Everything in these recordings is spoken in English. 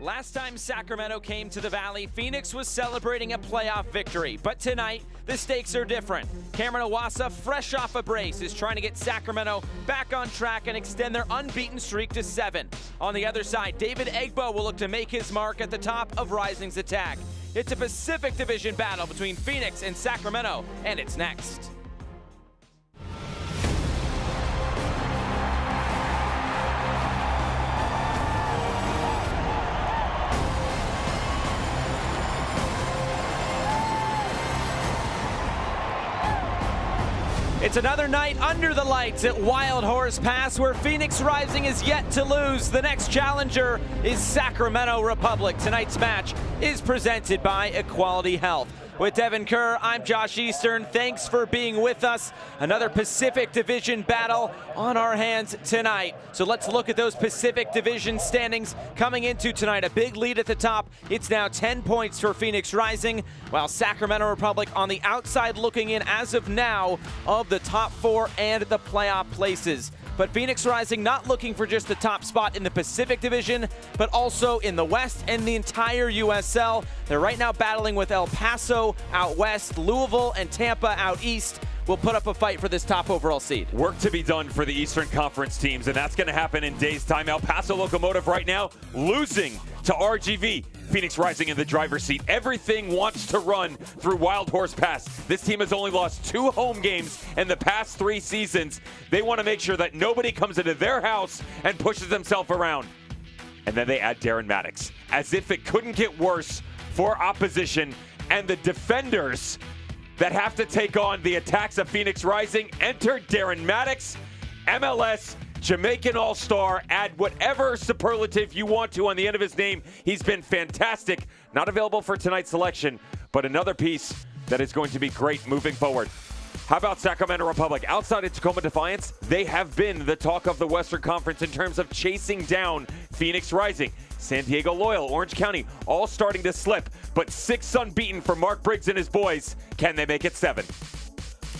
Last time Sacramento came to the Valley, Phoenix was celebrating a playoff victory. But tonight, the stakes are different. Cameron Iwasa, fresh off a brace, is trying to get Sacramento back on track and extend their unbeaten streak to 7. On the other side, David Egbo will look to make his mark at the top of Rising's attack. It's a Pacific Division battle between Phoenix and Sacramento, and it's next. It's another night under the lights at Wild Horse Pass, where Phoenix Rising is yet to lose. The next challenger is Sacramento Republic. Tonight's match is presented by Equality Health. With Devin Kerr, I'm Josh Eastern. Thanks for being with us. Another Pacific Division battle on our hands tonight. So let's look at those Pacific Division standings coming into tonight. A big lead at the top. It's now 10 points for Phoenix Rising, while Sacramento Republic on the outside looking in as of now of the top 4 and the playoff places. But Phoenix Rising not looking for just the top spot in the Pacific Division, but also in the West and the entire USL. They're right now battling with El Paso out west, Louisville and Tampa out east. Will put up a fight for this top overall seed. Work to be done for the Eastern Conference teams, and that's going to happen in days' time. El Paso Locomotive right now losing to RGV. Phoenix Rising in the driver's seat. Everything wants to run through Wild Horse Pass. This team has only lost 2 home games in the past 3 seasons. They want to make sure that nobody comes into their house and pushes themselves around. And then they add Darren Maddox, as if it couldn't get worse for opposition. And the defenders that have to take on the attacks of Phoenix Rising enter Darren Maddox, MLS Jamaican All-Star. Add whatever superlative you want to on the end of his name. He's been fantastic. Not available for tonight's selection, but another piece that is going to be great moving forward. How about Sacramento Republic? Outside of Tacoma Defiance, they have been the talk of the Western Conference in terms of chasing down Phoenix Rising. San Diego Loyal, Orange County, all starting to slip, but 6 unbeaten for Mark Briggs and his boys. Can they make it 7?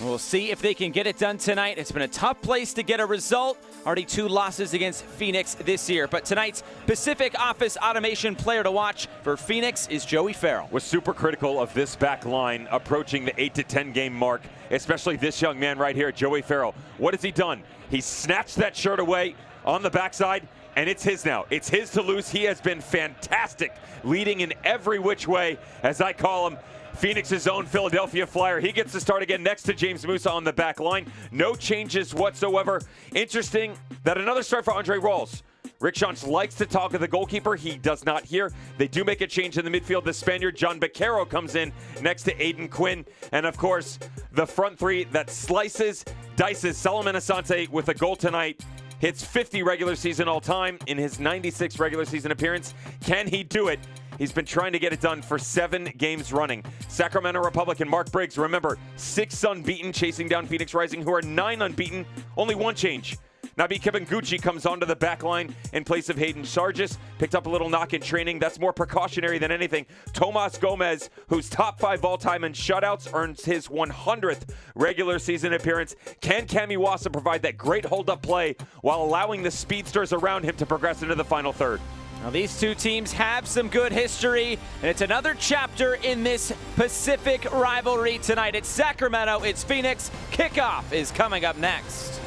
We'll see if they can get it done tonight. It's been a tough place to get a result. Already 2 losses against Phoenix this year. But tonight's Pacific Office Automation player to watch for Phoenix is Joey Farrell. Was super critical of this back line approaching the 8 to 10 game mark, especially this young man right here, Joey Farrell. What has he done? He snatched that shirt away on the backside, and it's his now. It's his to lose. He has been fantastic, leading in every which way, as I call him. Phoenix's own Philadelphia Flyer. He gets to start again next to James Musa on the back line. No changes whatsoever. Interesting that another start for Andre Rawls. Rick Schantz likes to talk to the goalkeeper. He does not here. They do make a change in the midfield. The Spaniard John Becerro comes in next to Aiden Quinn. And of course, the front 3 that slices, dices. Solomon Asante with a goal tonight. Hits 50 regular season all time in his 96 regular season appearance. Can he do it? He's been trying to get it done for 7 games running. Sacramento Republic and Mark Briggs, remember, 6 unbeaten, chasing down Phoenix Rising, who are 9 unbeaten. Only 1 change. Nabi Kibanguchi comes onto the back line in place of Hayden Sargis. Picked up a little knock in training. That's more precautionary than anything. Tomas Gomez, who's top 5 all-time in shutouts, earns his 100th regular season appearance. Can Cam Iwasa provide that great hold-up play while allowing the speedsters around him to progress into the final third? Now, these 2 teams have some good history, and it's another chapter in this Pacific rivalry tonight. It's Sacramento, it's Phoenix. Kickoff is coming up next.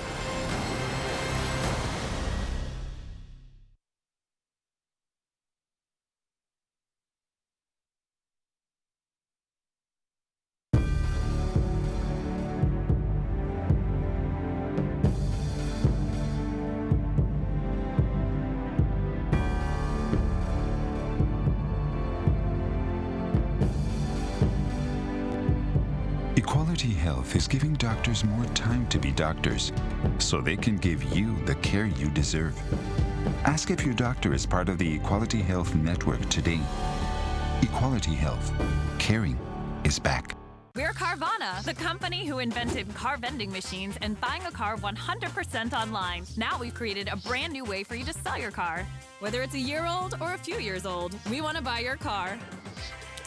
Equality Health is giving doctors more time to be doctors, so they can give you the care you deserve. Ask if your doctor is part of the Equality Health Network today. Equality Health. Caring is back. We're Carvana, the company who invented car vending machines and buying a car 100% online. Now we've created a brand new way for you to sell your car. Whether it's a year old or a few years old, we want to buy your car.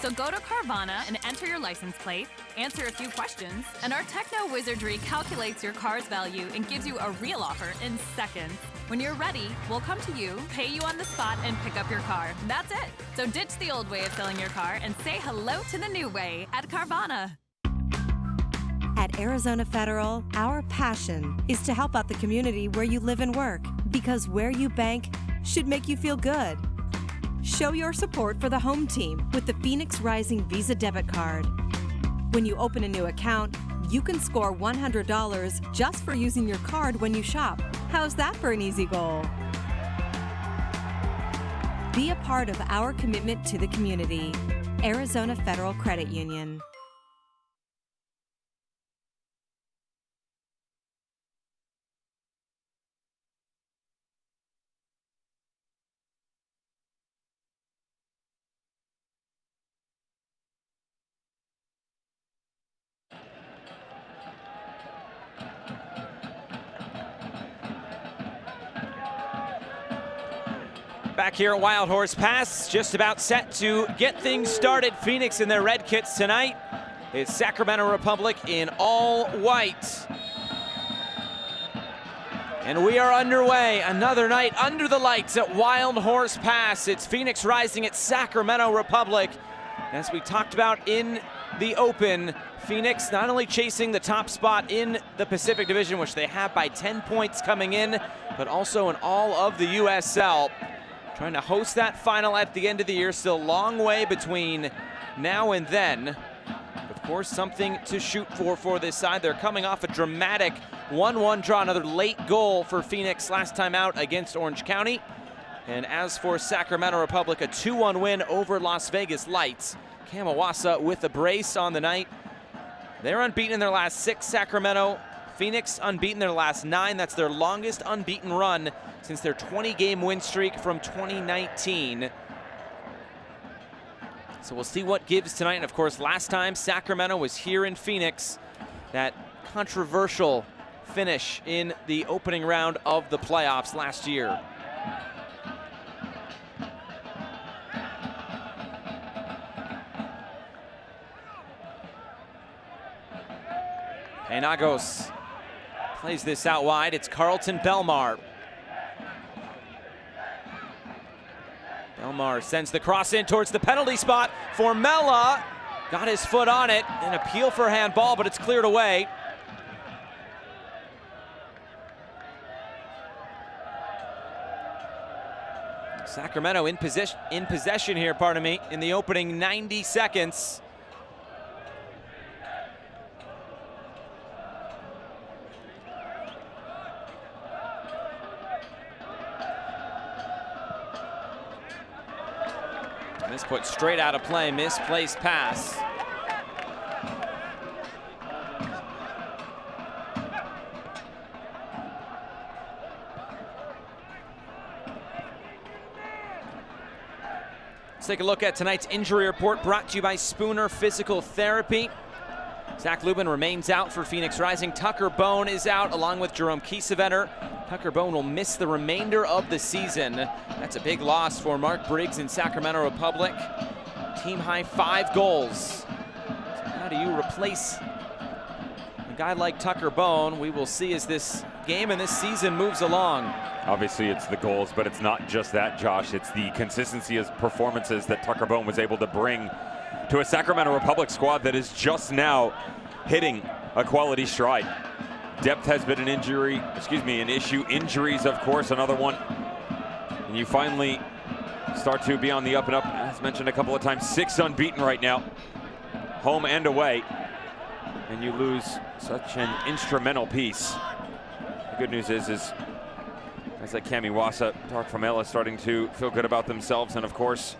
So go to Carvana and enter your license plate, answer a few questions, and our techno wizardry calculates your car's value and gives you a real offer in seconds. When you're ready, we'll come to you, pay you on the spot, and pick up your car. That's it. So ditch the old way of selling your car and say hello to the new way at Carvana. At Arizona Federal, our passion is to help out the community where you live and work, because where you bank should make you feel good. Show your support for the home team with the Phoenix Rising Visa debit card. When you open a new account, you can score $100 just for using your card when you shop. How's that for an easy goal? Be a part of our commitment to the community. Arizona Federal Credit Union. Back here at Wild Horse Pass, just about set to get things started. Phoenix in their red kits tonight. It's Sacramento Republic in all white. And we are underway. Another night under the lights at Wild Horse Pass. It's Phoenix Rising at Sacramento Republic. As we talked about in the open, Phoenix not only chasing the top spot in the Pacific Division, which they have by 10 points coming in, but also in all of the USL. Trying to host that final at the end of the year. Still a long way between now and then. Of course, something to shoot for this side. They're coming off a dramatic 1-1 draw. Another late goal for Phoenix last time out against Orange County. And as for Sacramento Republic, a 2-1 win over Las Vegas Lights. Kamawasa with the brace on the night. They're unbeaten in their last 6, Sacramento. Phoenix unbeaten their last 9. That's their longest unbeaten run since their 20-game win streak from 2019. So we'll see what gives tonight. And of course, last time Sacramento was here in Phoenix, that controversial finish in the opening round of the playoffs last year. Penagos plays this out wide. It's Carlton Belmar. Belmar sends the cross in towards the penalty spot. Formella got his foot on it. An appeal for handball, but it's cleared away. Sacramento in possession here, pardon me, in the opening 90 seconds. This put straight out of play, misplaced pass. Let's take a look at tonight's injury report brought to you by Spooner Physical Therapy. Zach Lubin remains out for Phoenix Rising. Tucker Bone is out along with Jerome Kiesewetter. Tucker Bone will miss the remainder of the season. That's a big loss for Mark Briggs in Sacramento Republic. Team high 5 goals. So how do you replace a guy like Tucker Bone? We will see as this game and this season moves along. Obviously it's the goals, but it's not just that, Josh. It's the consistency of performances that Tucker Bone was able to bring to a Sacramento Republic squad that is just now hitting a quality stride. Depth has been an issue. Injuries, of course, another one. And you finally start to be on the up and up. As mentioned a couple of times, 6 unbeaten right now, home and away. And you lose such an instrumental piece. The good news is guys like Kamawasa, Tark Formella starting to feel good about themselves. And of course,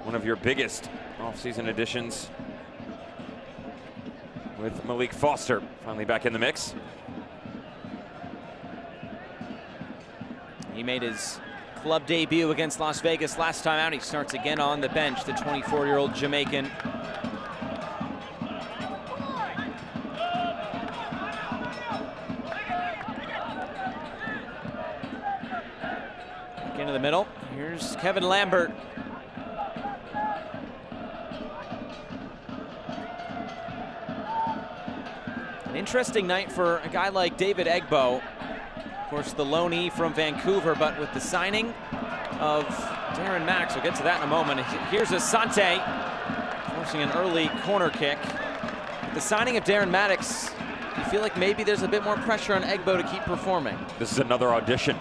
one of your biggest offseason additions with Malik Foster finally back in the mix. He made his club debut against Las Vegas last time out. He starts again on the bench, the 24-year-old Jamaican. Back into the middle. Here's Kevin Lambert. interesting night for a guy like David Egbo. Of course, the loanee from Vancouver, but with the signing of Darren Maddox, we'll get to that in a moment. Here's Asante forcing an early corner kick. With the signing of Darren Maddox, you feel like maybe there's a bit more pressure on Egbo to keep performing. This is another audition.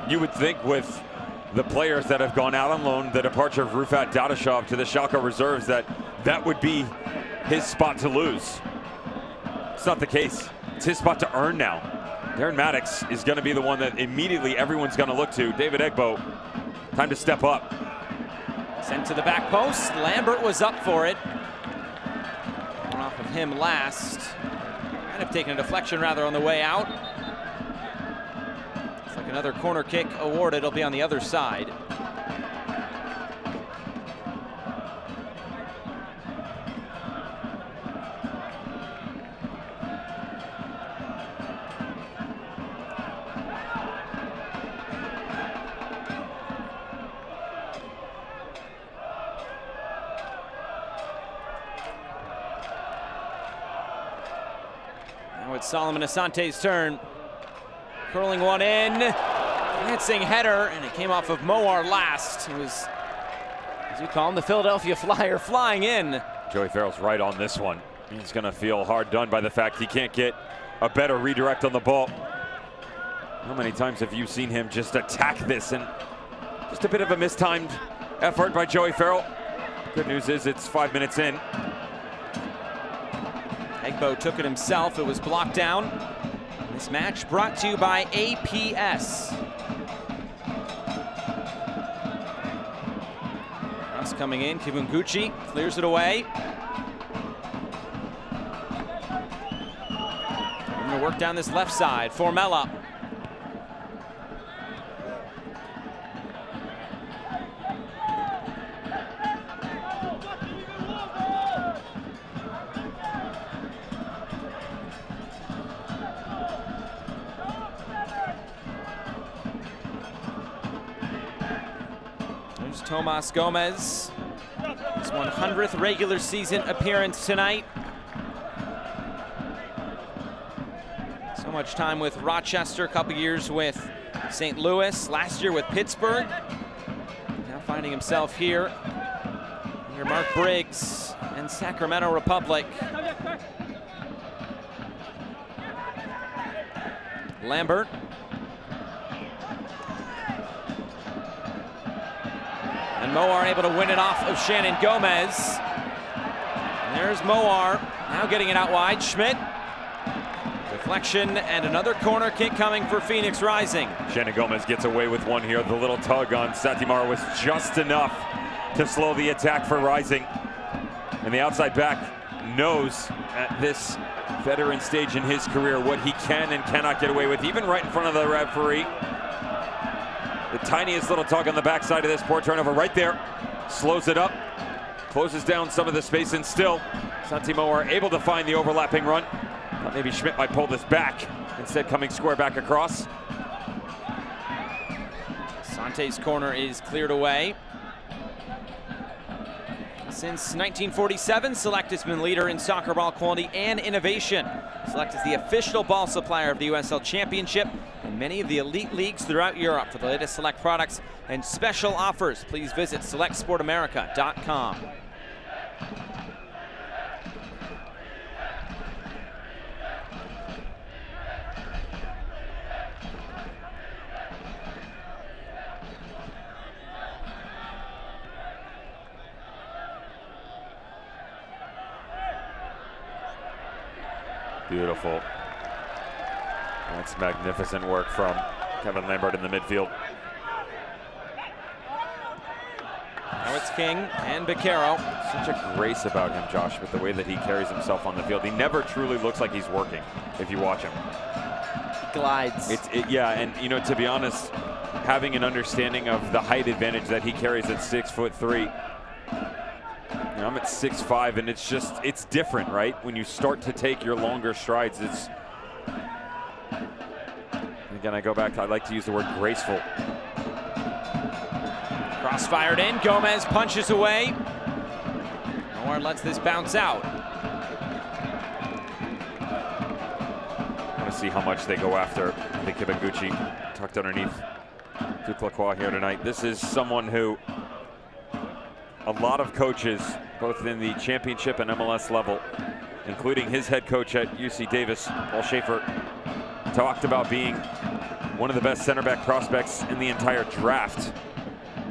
You would think with the players that have gone out on loan, the departure of Rufat Dadashov to the Schalke reserves, that would be his spot to lose. It's not the case. It's his spot to earn now. Darren Maddox is going to be the one that immediately everyone's going to look to. David Egbo, time to step up. Sent to the back post. Lambert was up for it. One off of him last. Might have taken a deflection rather on the way out. It's like another corner kick awarded. It'll be on the other side. Now it's Solomon Asante's turn. Curling one in. Glancing header, and it came off of Moar last. It was, as you call him, the Philadelphia Flyer flying in. Joey Farrell's right on this one. He's going to feel hard done by the fact he can't get a better redirect on the ball. How many times have you seen him just attack this, and just a bit of a mistimed effort by Joey Farrell. Good news is it's 5 minutes in. Egbo took it himself. It was blocked down. This match brought to you by APS. Cross coming in. Kibunguchi clears it away. I'm going to work down this left side. Formella. There's Tomas Gomez. His 100th regular season appearance tonight. So much time with Rochester, a couple years with St. Louis, last year with Pittsburgh. Now finding himself here under Mark Briggs and Sacramento Republic. Lambert. And Moar able to win it off of Shannon Gomez. And there's Moar, now getting it out wide. Schmidt. Deflection and another corner kick coming for Phoenix Rising. Shannon Gomez gets away with one here. The little tug on Satimar was just enough to slow the attack for Rising. And the outside back knows at this veteran stage in his career what he can and cannot get away with, even right in front of the referee. The tiniest little tug on the backside of this, poor turnover right there. Slows it up, closes down some of the space, and still Satimar able to find the overlapping run. Thought maybe Schmidt might pull this back, instead coming square back across. Sante's corner is cleared away. Since 1947, Select has been leader in soccer ball quality and innovation. Select is the official ball supplier of the USL Championship and many of the elite leagues throughout Europe. For the latest Select products and special offers, please visit selectsportamerica.com. Beautiful. That's magnificent work from Kevin Lambert in the midfield. Now it's King and Beccaro. Such a grace about him, Josh, with the way that he carries himself on the field. He never truly looks like he's working if you watch him. He glides. Yeah, and you know, to be honest, having an understanding of the height advantage that he carries at 6'3". You know, I'm at 6'5", and it's different, right? When you start to take your longer strides, it's, again, I go back, I like to use the word graceful. Cross-fired in, Gomez punches away. Moore lets this bounce out. see how much they go after the Kibanguchi tucked underneath Duke Lacroix here tonight. This is someone who a lot of coaches, both in the championship and MLS level, including his head coach at UC Davis, Paul Schaefer, talked about being one of the best center back prospects in the entire draft.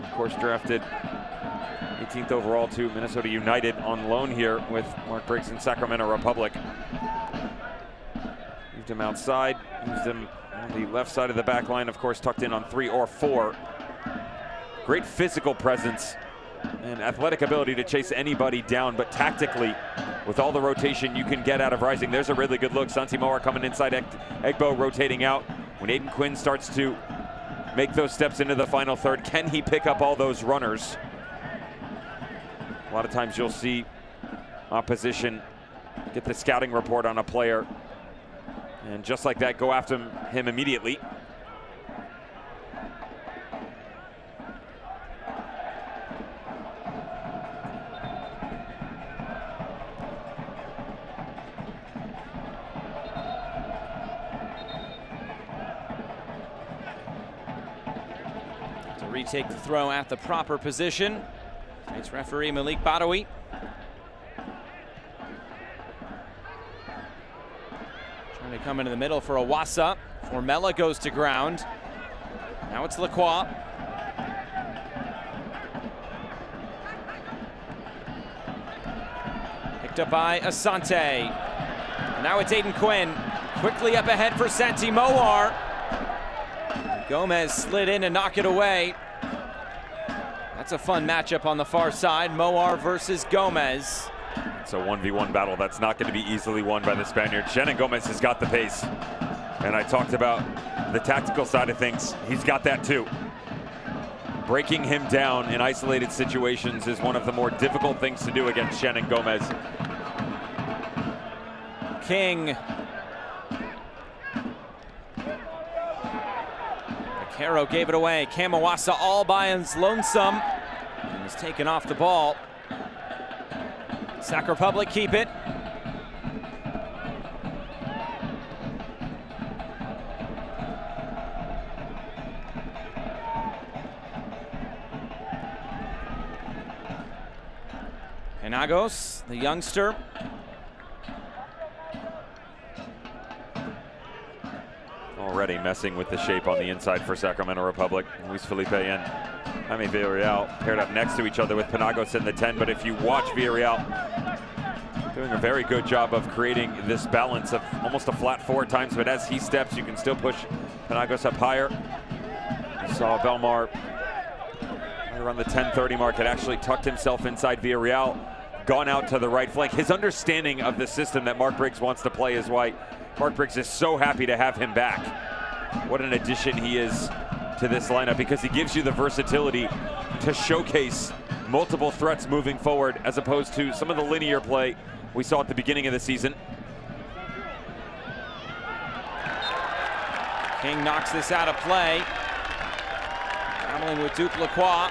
Of course, drafted 18th overall to Minnesota United on loan here with Mark Briggs in Sacramento Republic. Moved him outside, used him on the left side of the back line, of course, tucked in on 3 or 4. Great physical presence and athletic ability to chase anybody down, but tactically, with all the rotation you can get out of Rising, there's a really good look. Santi Moar coming inside, Egbo rotating out. When Aiden Quinn starts to make those steps into the final third, can he pick up all those runners? A lot of times you'll see opposition get the scouting report on a player, and just like that, go after him immediately. Retake the throw at the proper position. It's referee Malik Badawi. Trying to come into the middle for Awasa. Formella goes to ground. Now it's Lacroix. Picked up by Asante. And now it's Aiden Quinn. Quickly up ahead for Santi Moar. Gomez slid in and knocked it away. That's a fun matchup on the far side. Moar versus Gomez. It's a 1v1 battle that's not going to be easily won by the Spaniard. Shannon Gomez has got the pace. And I talked about the tactical side of things. He's got that too. Breaking him down in isolated situations is one of the more difficult things to do against Shannon Gomez. King. Caro gave it away. Cam Awasa all by his lonesome. And was taken off the ball. Sac Republic keep it. Penagos, the youngster. Already messing with the shape on the inside for Sacramento Republic. Luis Felipe and Jaime Villarreal paired up next to each other with Penagos in the 10, but if you watch Villarreal doing a very good job of creating this balance of almost a flat 4 at times, but as he steps, you can still push Penagos up higher. You saw Belmar right around the 10:30 mark, had actually tucked himself inside Villarreal, gone out to the right flank. His understanding of the system that Mark Briggs wants to play is why Mark Briggs is so happy to have him back. What an addition he is to this lineup, because he gives you the versatility to showcase multiple threats moving forward, as opposed to some of the linear play we saw at the beginning of the season. King knocks this out of play. Traveling with Duke Lacroix.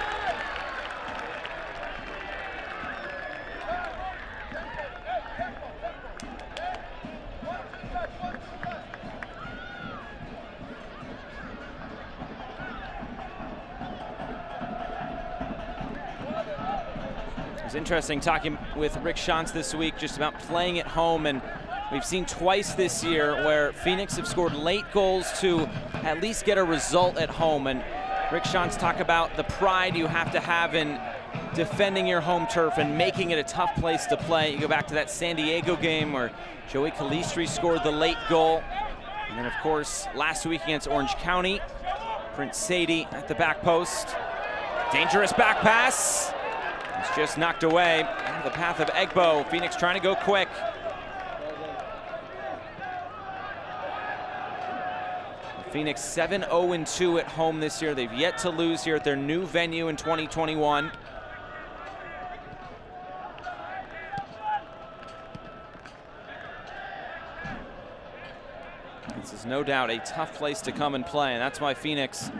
It was interesting talking with Rick Shantz this week just about playing at home, and we've seen twice this year where Phoenix have scored late goals to at least get a result at home. And Rick Shantz talk about the pride you have to have in defending your home turf and making it a tough place to play. You go back to that San Diego game where Joey Calistri scored the late goal. And then, of course, last week against Orange County, Prince Sadie at the back post. Dangerous back pass. It's just knocked away out of the path of Egbo. Phoenix trying to go quick. Phoenix 7-0-2 at home this year. They've yet to lose here at their new venue in 2021. This is no doubt a tough place to come and play, and that's why Phoenix,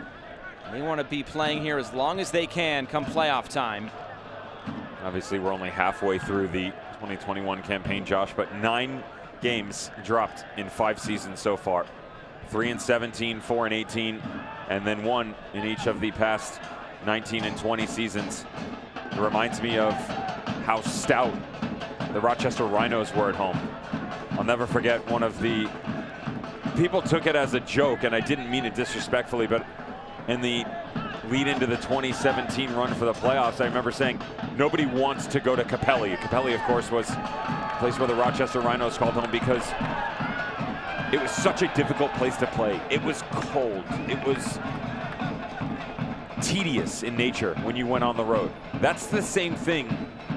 they want to be playing here as long as they can come playoff time. Obviously, we're only halfway through the 2021 campaign, Josh, but 9 games dropped in 5 seasons so far. 3 and 17, 4 and 18, and then 1 in each of the past 19 and 20 seasons. It reminds me of how stout the Rochester Rhinos were at home. I'll never forget one of the people took it as a joke, and I didn't mean it disrespectfully, but in the lead into the 2017 run for the playoffs, I remember saying nobody wants to go to Capelli. Capelli, of course, was the place where the Rochester Rhinos called home because it was such a difficult place to play. It was cold. It was tedious in nature when you went on the road. That's the same thing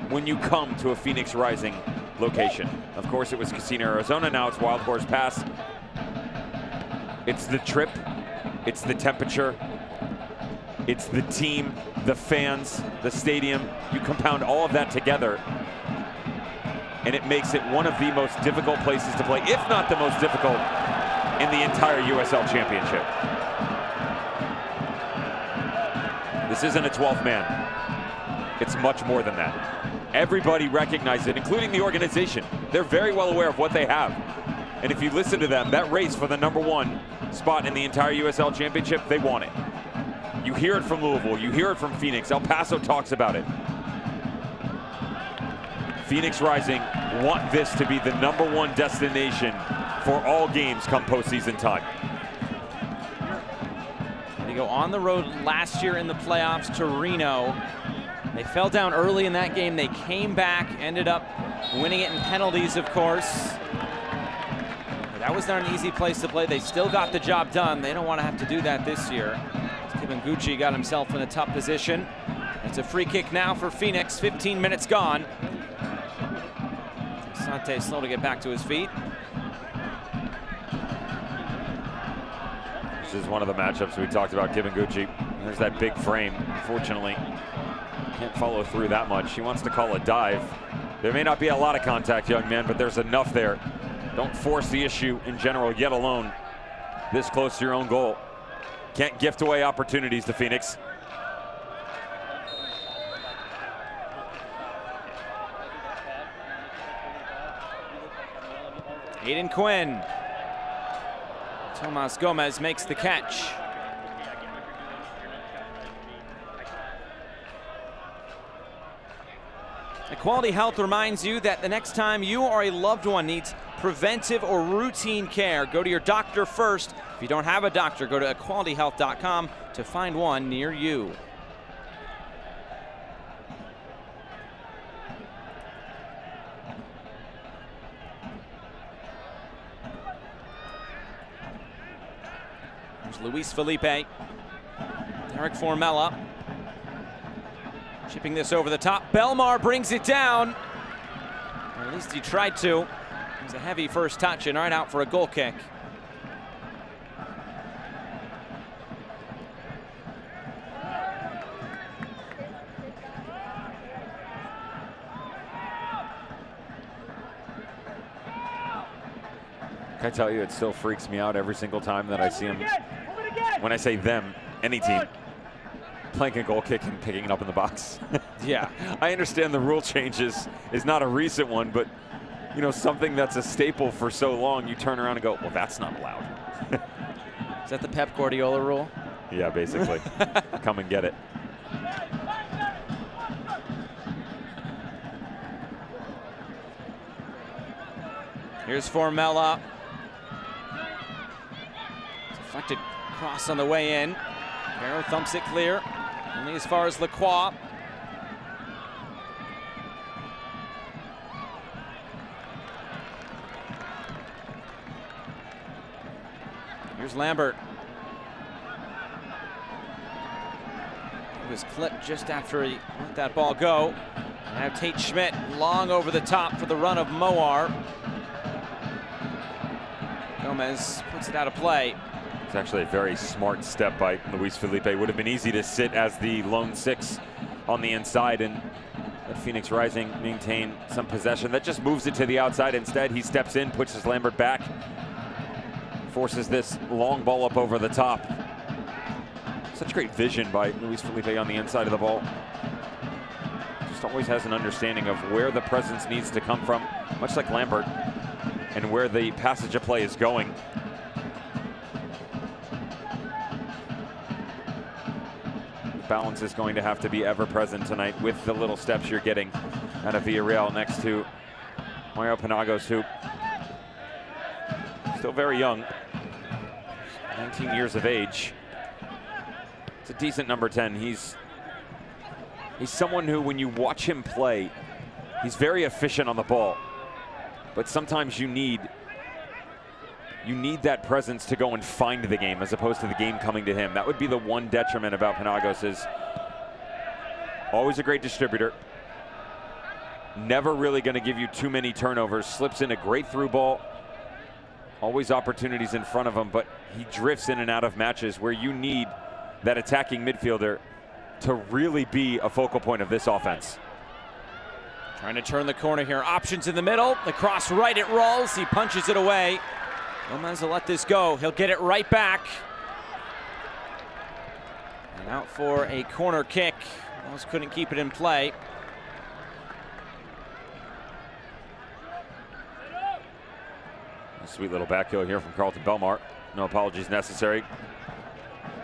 when you come to a Phoenix Rising location. Of course, it was Casino, Arizona. Now it's Wild Horse Pass. It's the trip. It's the temperature. It's the team, the fans, the stadium. You compound all of that together, and it makes it one of the most difficult places to play, if not the most difficult in the entire USL Championship. This isn't a 12th man. It's much more than that. Everybody recognizes it, including the organization. They're very well aware of what they have. And if you listen to them, that race for the #1 spot in the entire USL Championship, they want it. You hear it from Louisville, you hear it from Phoenix. El Paso talks about it. Phoenix Rising want this to be the #1 destination for all games come postseason time. They go on the road last year in the playoffs to Reno. They fell down early in that game. They came back, ended up winning it in penalties, of course. That was not an easy place to play. They still got the job done. They don't want to have to do that this year. Gucci got himself in a tough position. It's a free kick now for Phoenix. 15 minutes gone. Sante slow to get back to his feet. This is one of the matchups we talked about, Gucci. There's that big frame. Unfortunately, can't follow through that much. He wants to call a dive. There may not be a lot of contact, young man, but there's enough there. Don't force the issue in general, yet alone this close to your own goal. Can't gift away opportunities to Phoenix. Aiden Quinn. Tomas Gomez makes the catch. Equality Health reminds you that the next time you or a loved one needs preventive or routine care, go to your doctor first. If you don't have a doctor, go to equalityhealth.com to find one near you. There's Luis Felipe. Derek Formella. Chipping this over the top. Belmar brings it down. Or at least he tried to. It was a heavy first touch and right out for a goal kick. Can I tell you, it still freaks me out every single time that I see him. When I say them, any team, playing a goal kick and picking it up in the box. Yeah. I understand the rule changes is not a recent one, but you know, something that's a staple for so long, you turn around and go, well, that's not allowed. Is that the Pep Guardiola rule? Yeah, basically. Come and get it. Here's Formella. Deflected cross on the way in. Barrow thumps it clear. Only as far as Lacroix. Here's Lambert. He was clipped just after he let that ball go. Now Tate Schmidt long over the top for the run of Moar. Gomez puts it out of play. It's actually a very smart step by Luis Felipe. Would have been easy to sit as the lone 6 on the inside and let Phoenix Rising maintain some possession. That just moves it to the outside. Instead, he steps in, pushes Lambert back, forces this long ball up over the top. Such great vision by Luis Felipe on the inside of the ball. Just always has an understanding of where the presence needs to come from, much like Lambert. and where the passage of play is going. Balance is going to have to be ever present tonight with the little steps you're getting out of Villarreal next to Mario Penagos, who still very young, 19 years of age. It's a decent number 10. He's someone who, when you watch him play, he's very efficient on the ball, but sometimes you need that presence to go and find the game as opposed to the game coming to him. That would be the one detriment about Penagos. Is always a great distributor, never really going to give you too many turnovers, slips in a great through ball, always opportunities in front of him, but he drifts in and out of matches where you need that attacking midfielder to really be a focal point of this offense. Trying to turn the corner here. Options in the middle. The cross right, it rolls. He punches it away. Gomez will let this go. He'll get it right back. And out for a corner kick. Almost couldn't keep it in play. A sweet little back heel here from Carlton Belmar. No apologies necessary.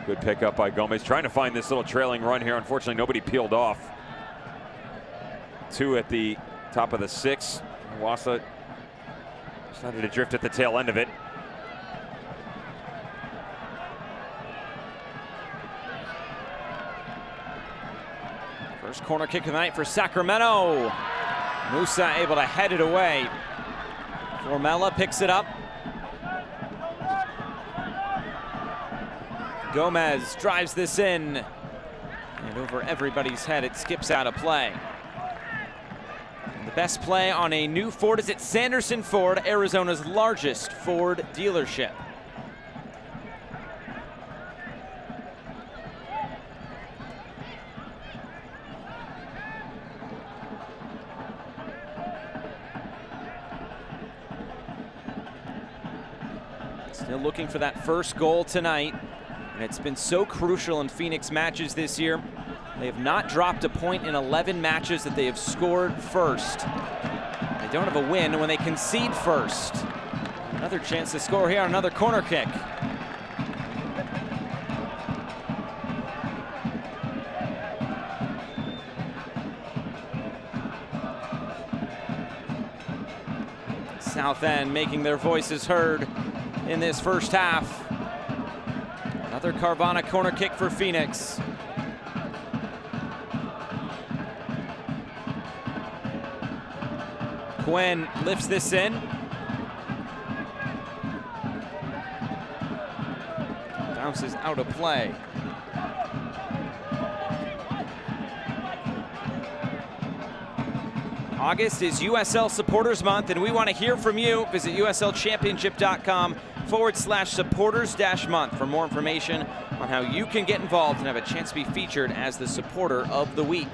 Good pickup by Gomez. Trying to find this little trailing run here. Unfortunately, nobody peeled off. 2 at the top of the 6. Wassa decided to drift at the tail end of it. First corner kick of the night for Sacramento. Musa able to head it away. Formella picks it up. Gomez drives this in. And over everybody's head, it skips out of play. And the best play on a new Ford is at Sanderson Ford, Arizona's largest Ford dealership. Still looking for that first goal tonight, and it's been so crucial in Phoenix matches this year. They have not dropped a point in 11 matches that they have scored first. They don't have a win when they concede first. Another chance to score here on another corner kick. South End making their voices heard in this first half. Another Carvana corner kick for Phoenix. Quinn lifts this in. Bounces out of play. August is USL Supporters Month, and we want to hear from you. Visit uslchampionship.com/supporters-month for more information on how you can get involved and have a chance to be featured as the supporter of the week.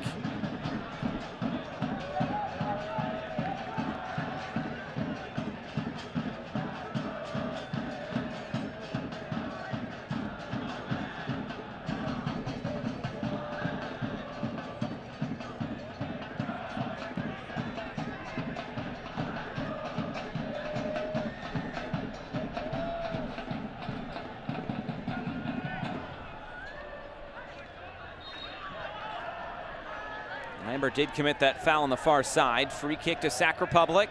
Lambert did commit that foul on the far side. Free kick to Sac Republic.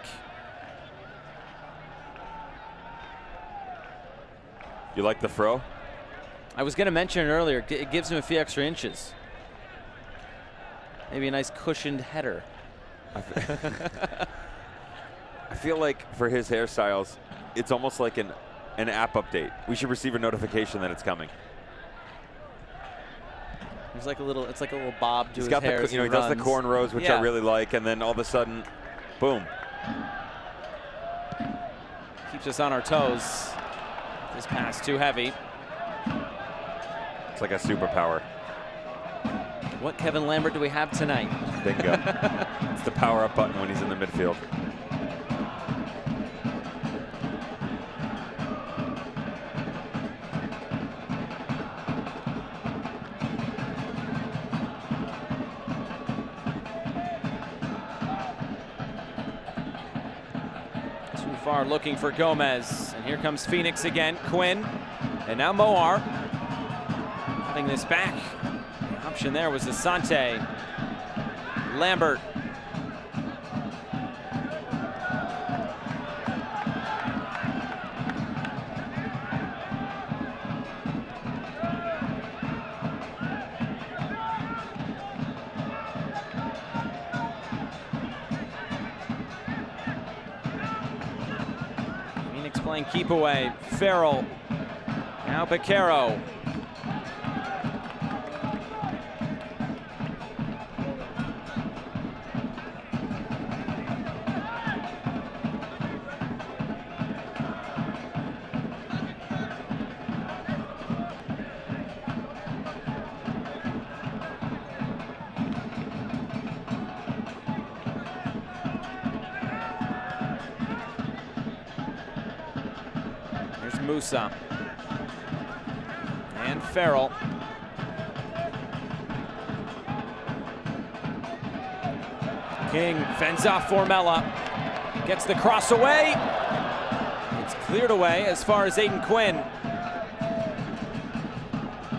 You like the throw? I was going to mention it earlier. It gives him a few extra inches. Maybe a nice cushioned header. I feel like for his hairstyles, it's almost like an app update. We should receive a notification that it's coming. It's like a little bob to He's his got hair. the, he does the cornrows, which I really like, and then all of a sudden, boom. Keeps us on our toes. This pass too heavy. It's like a superpower. What Kevin Lambert do we have tonight? Bingo. It's the power up button when he's in the midfield. far looking for Gomez. And here comes Phoenix again. Quinn. And now Moar. Having this back. The option there was Asante. Lambert. Phoenix playing keep away. Farrell. Now Baquero. Here's Musa. And Farrell. King fends off Formella. Gets the cross away. It's cleared away as far as Aiden Quinn.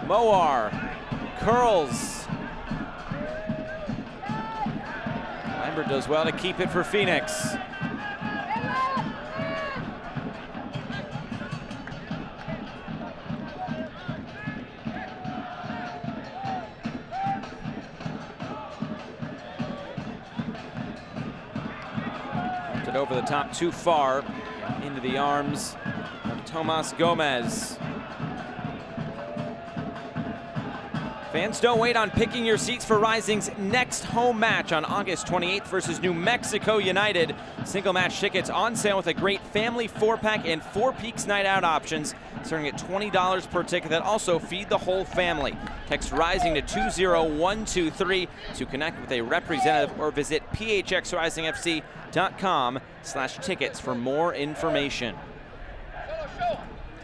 Moar curls. Lambert does well to keep it for Phoenix. Over the top too far into the arms of Tomas Gomez. Fans, don't wait on picking your seats for Rising's next home match on August 28th versus New Mexico United. Single match tickets on sale with a great family 4-pack and 4 Peaks night out options, starting at $20 per ticket that also feed the whole family. Text Rising to 20123 to connect with a representative or visit phxrisingfc.com/tickets for more information.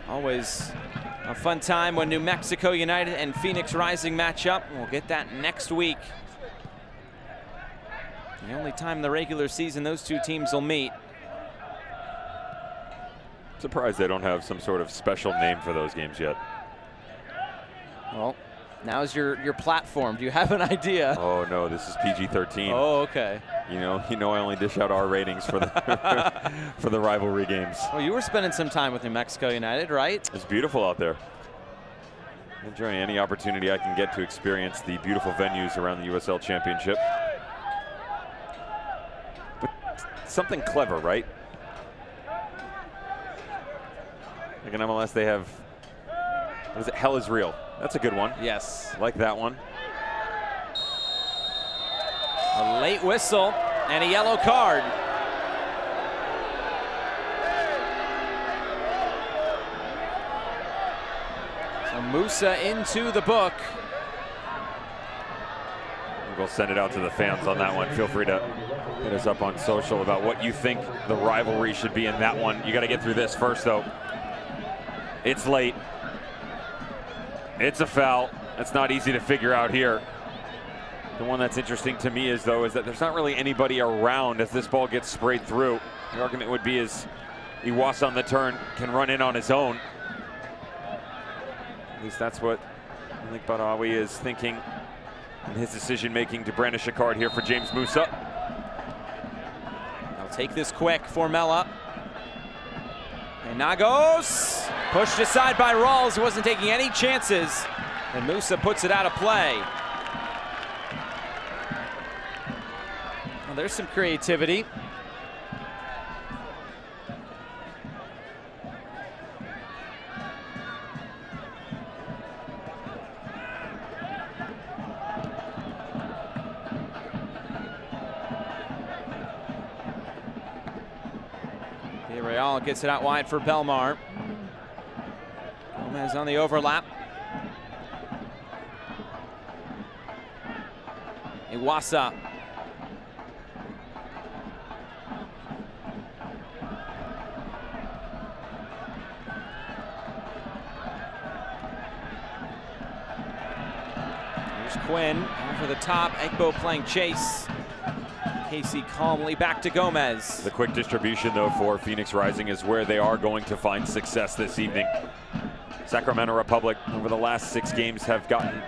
Always a fun time when New Mexico United and Phoenix Rising match up. We'll get that next week. The only time in the regular season those two teams will meet. Surprised they don't have some sort of special name for those games yet. Well, now's your platform. Do you have an idea? Oh no, this is PG-13. Oh, okay. You know I only dish out R ratings for the for the rivalry games. Well, you were spending some time with New Mexico United, right? It's beautiful out there. Enjoying any opportunity I can get to experience the beautiful venues around the USL Championship. But something clever, right? Like in MLS, they have, what is it? Hell is Real. That's a good one. Yes. Like that one. A late whistle and a yellow card. So Musa into the book. We'll send it out to the fans on that one. Feel free to hit us up on social about what you think the rivalry should be in that one. You got to get through this first, though. It's late. It's a foul. It's not easy to figure out here. The one that's interesting to me is that there's not really anybody around as this ball gets sprayed through. The argument would be is Iwasa on the turn can run in on his own. At least that's what I think Badawi is thinking in his decision-making to brandish a card here for James Musa. They'll take this quick. Formella. And Nagos pushed aside by Rawls, who wasn't taking any chances. And Musa puts it out of play. Well, there's some creativity. Real gets it out wide for Belmar. Gomez on the overlap. Iwasa. Here's Quinn over the top. Ekbo playing chase. Casey calmly back to Gomez. The quick distribution, though, for Phoenix Rising is where they are going to find success this evening. Sacramento Republic, over the last 6 games, have gotten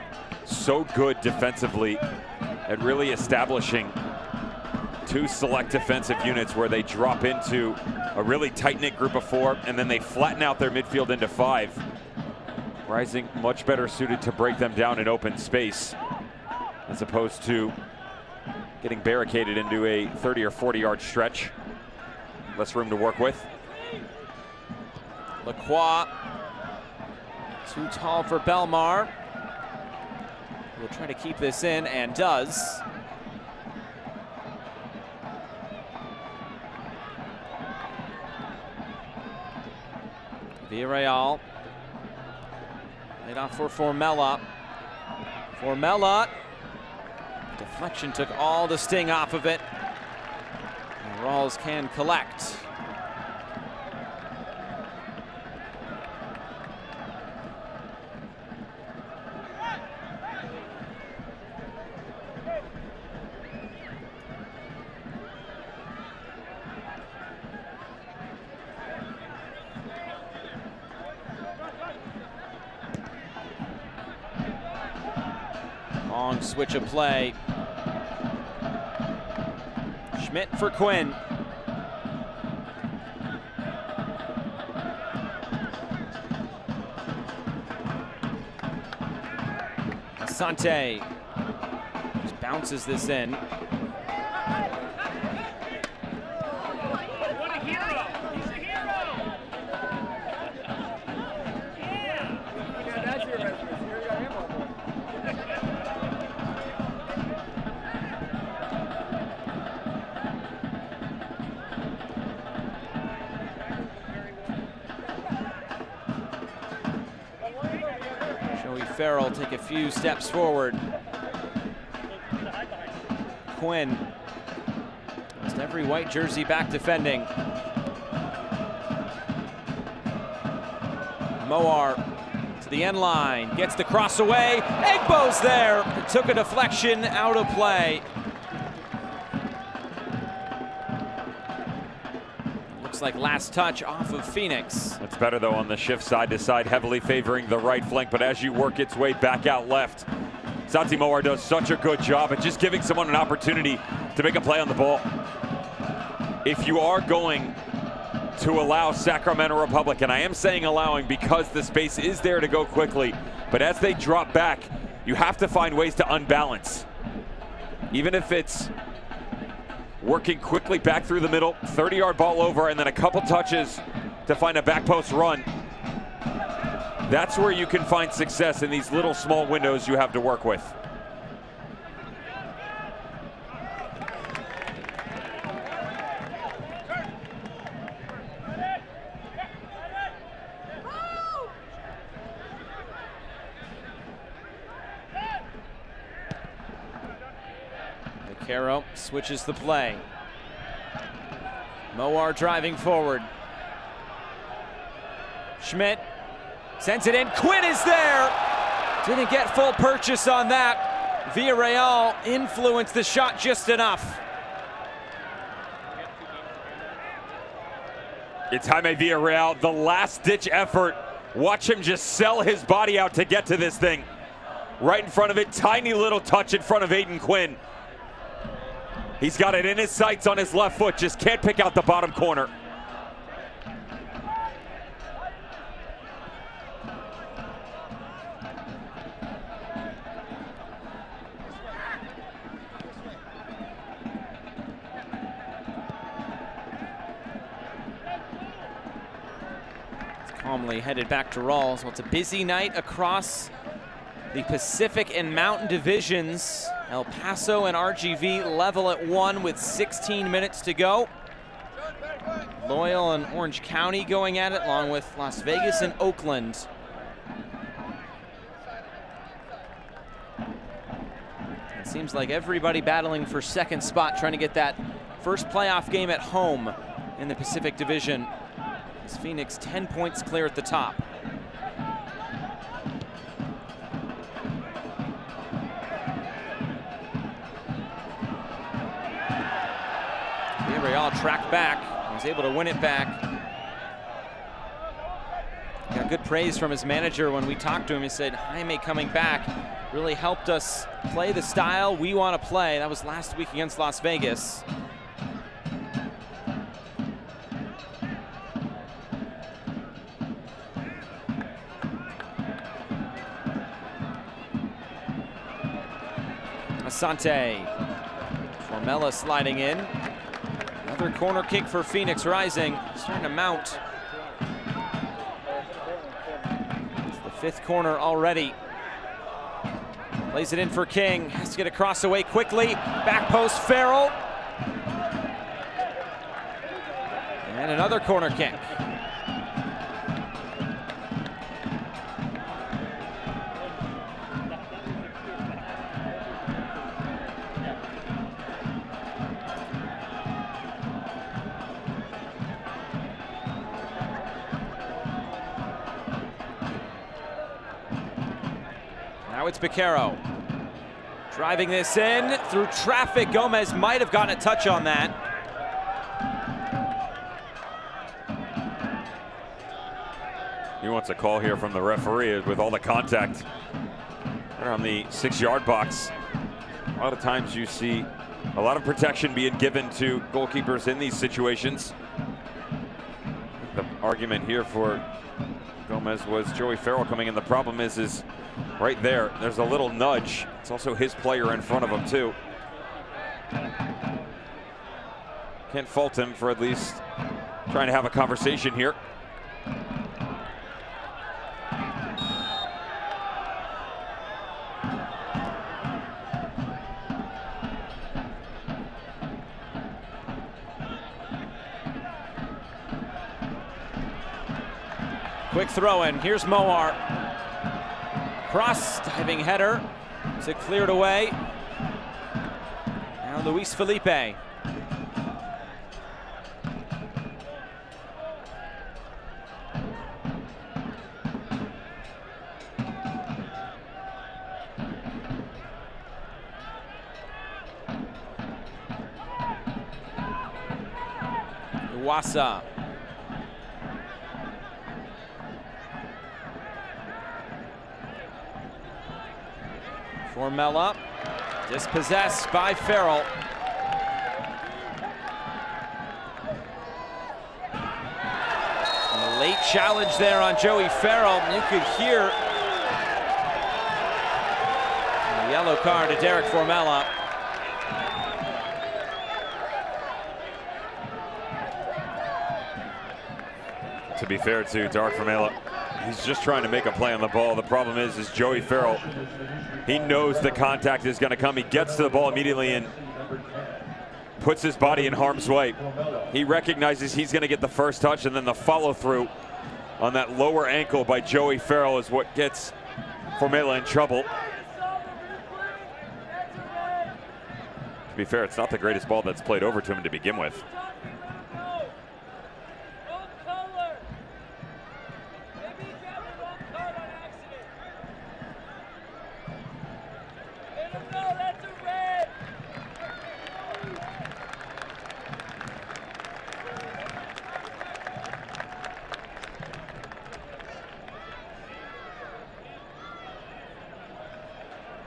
so good defensively at really establishing 2 select defensive units where they drop into a really tight-knit group of 4, and then they flatten out their midfield into 5. Rising much better suited to break them down in open space, as opposed to getting barricaded into a 30 or 40-yard stretch. Less room to work with. Lacroix, too tall for Belmar. Will try to keep this in, and does. Villarreal. Laid off for Formella. Formella. Deflection took all the sting off of it. And Rawls can collect. Long switch of play. Schmidt for Quinn. Asante just bounces this in. Farrell take a few steps forward. Quinn, almost every white jersey back defending. Moar to the end line, gets the cross away. Egbo's there, it took a deflection out of play. Like last touch off of Phoenix. It's better though on the shift side to side, heavily favoring the right flank, but as you work its way back out left, Santi Moar does such a good job at just giving someone an opportunity to make a play on the ball. If you are going to allow Sacramento Republic, and I am saying allowing because the space is there to go quickly, but as they drop back, you have to find ways to unbalance. Even if it's working quickly back through the middle, 30-yard ball over, and then a couple touches to find a back post run. That's where you can find success in these little small windows you have to work with. Caro switches the play. Moar driving forward. Schmidt sends it in. Quinn is there. Didn't get full purchase on that. Villarreal influenced the shot just enough. It's Jaime Villarreal, the last-ditch effort. Watch him just sell his body out to get to this thing. Right in front of it, tiny little touch in front of Aiden Quinn. He's got it in his sights on his left foot, just can't pick out the bottom corner. It's calmly headed back to Rawls. Well, it's a busy night across the Pacific and Mountain divisions. El Paso and RGV level at 1 with 16 minutes to go. Loyal and Orange County going at it, along with Las Vegas and Oakland. It seems like everybody battling for second spot, trying to get that first playoff game at home in the Pacific Division. As Phoenix 10 points clear at the top. Montreal tracked back. He was able to win it back. Got good praise from his manager when we talked to him. He said, Jaime coming back really helped us play the style we want to play. That was last week against Las Vegas. Asante. Formella sliding in. Another corner kick for Phoenix Rising. Starting to mount. It's the fifth corner already. Plays it in for King. Has to get across the way quickly. Back post, Farrell. And another corner kick. Now it's Beccaro. Driving this in through traffic. Gomez might have gotten a touch on that. He wants a call here from the referee with all the contact around the 6-yard box. A lot of times you see a lot of protection being given to goalkeepers in these situations. The argument here for Gomez was Joey Farrell coming in. The problem is right there, there's a little nudge. It's also his player in front of him too. Can't fault him for at least trying to have a conversation here. Quick throw in. Here's Moar. Cross diving header. Is it cleared away? Now Luis Felipe. Iwasa. Formella, dispossessed by Farrell. And a late challenge there on Joey Farrell. You could hear the yellow card to Derek Formella. To be fair to Derek Formella, he's just trying to make a play on the ball. The problem is Joey Farrell, he knows the contact is going to come. He gets to the ball immediately and puts his body in harm's way. He recognizes he's going to get the first touch, and then the follow through on that lower ankle by Joey Farrell is what gets Formella in trouble. To be fair, it's not the greatest ball that's played over to him to begin with.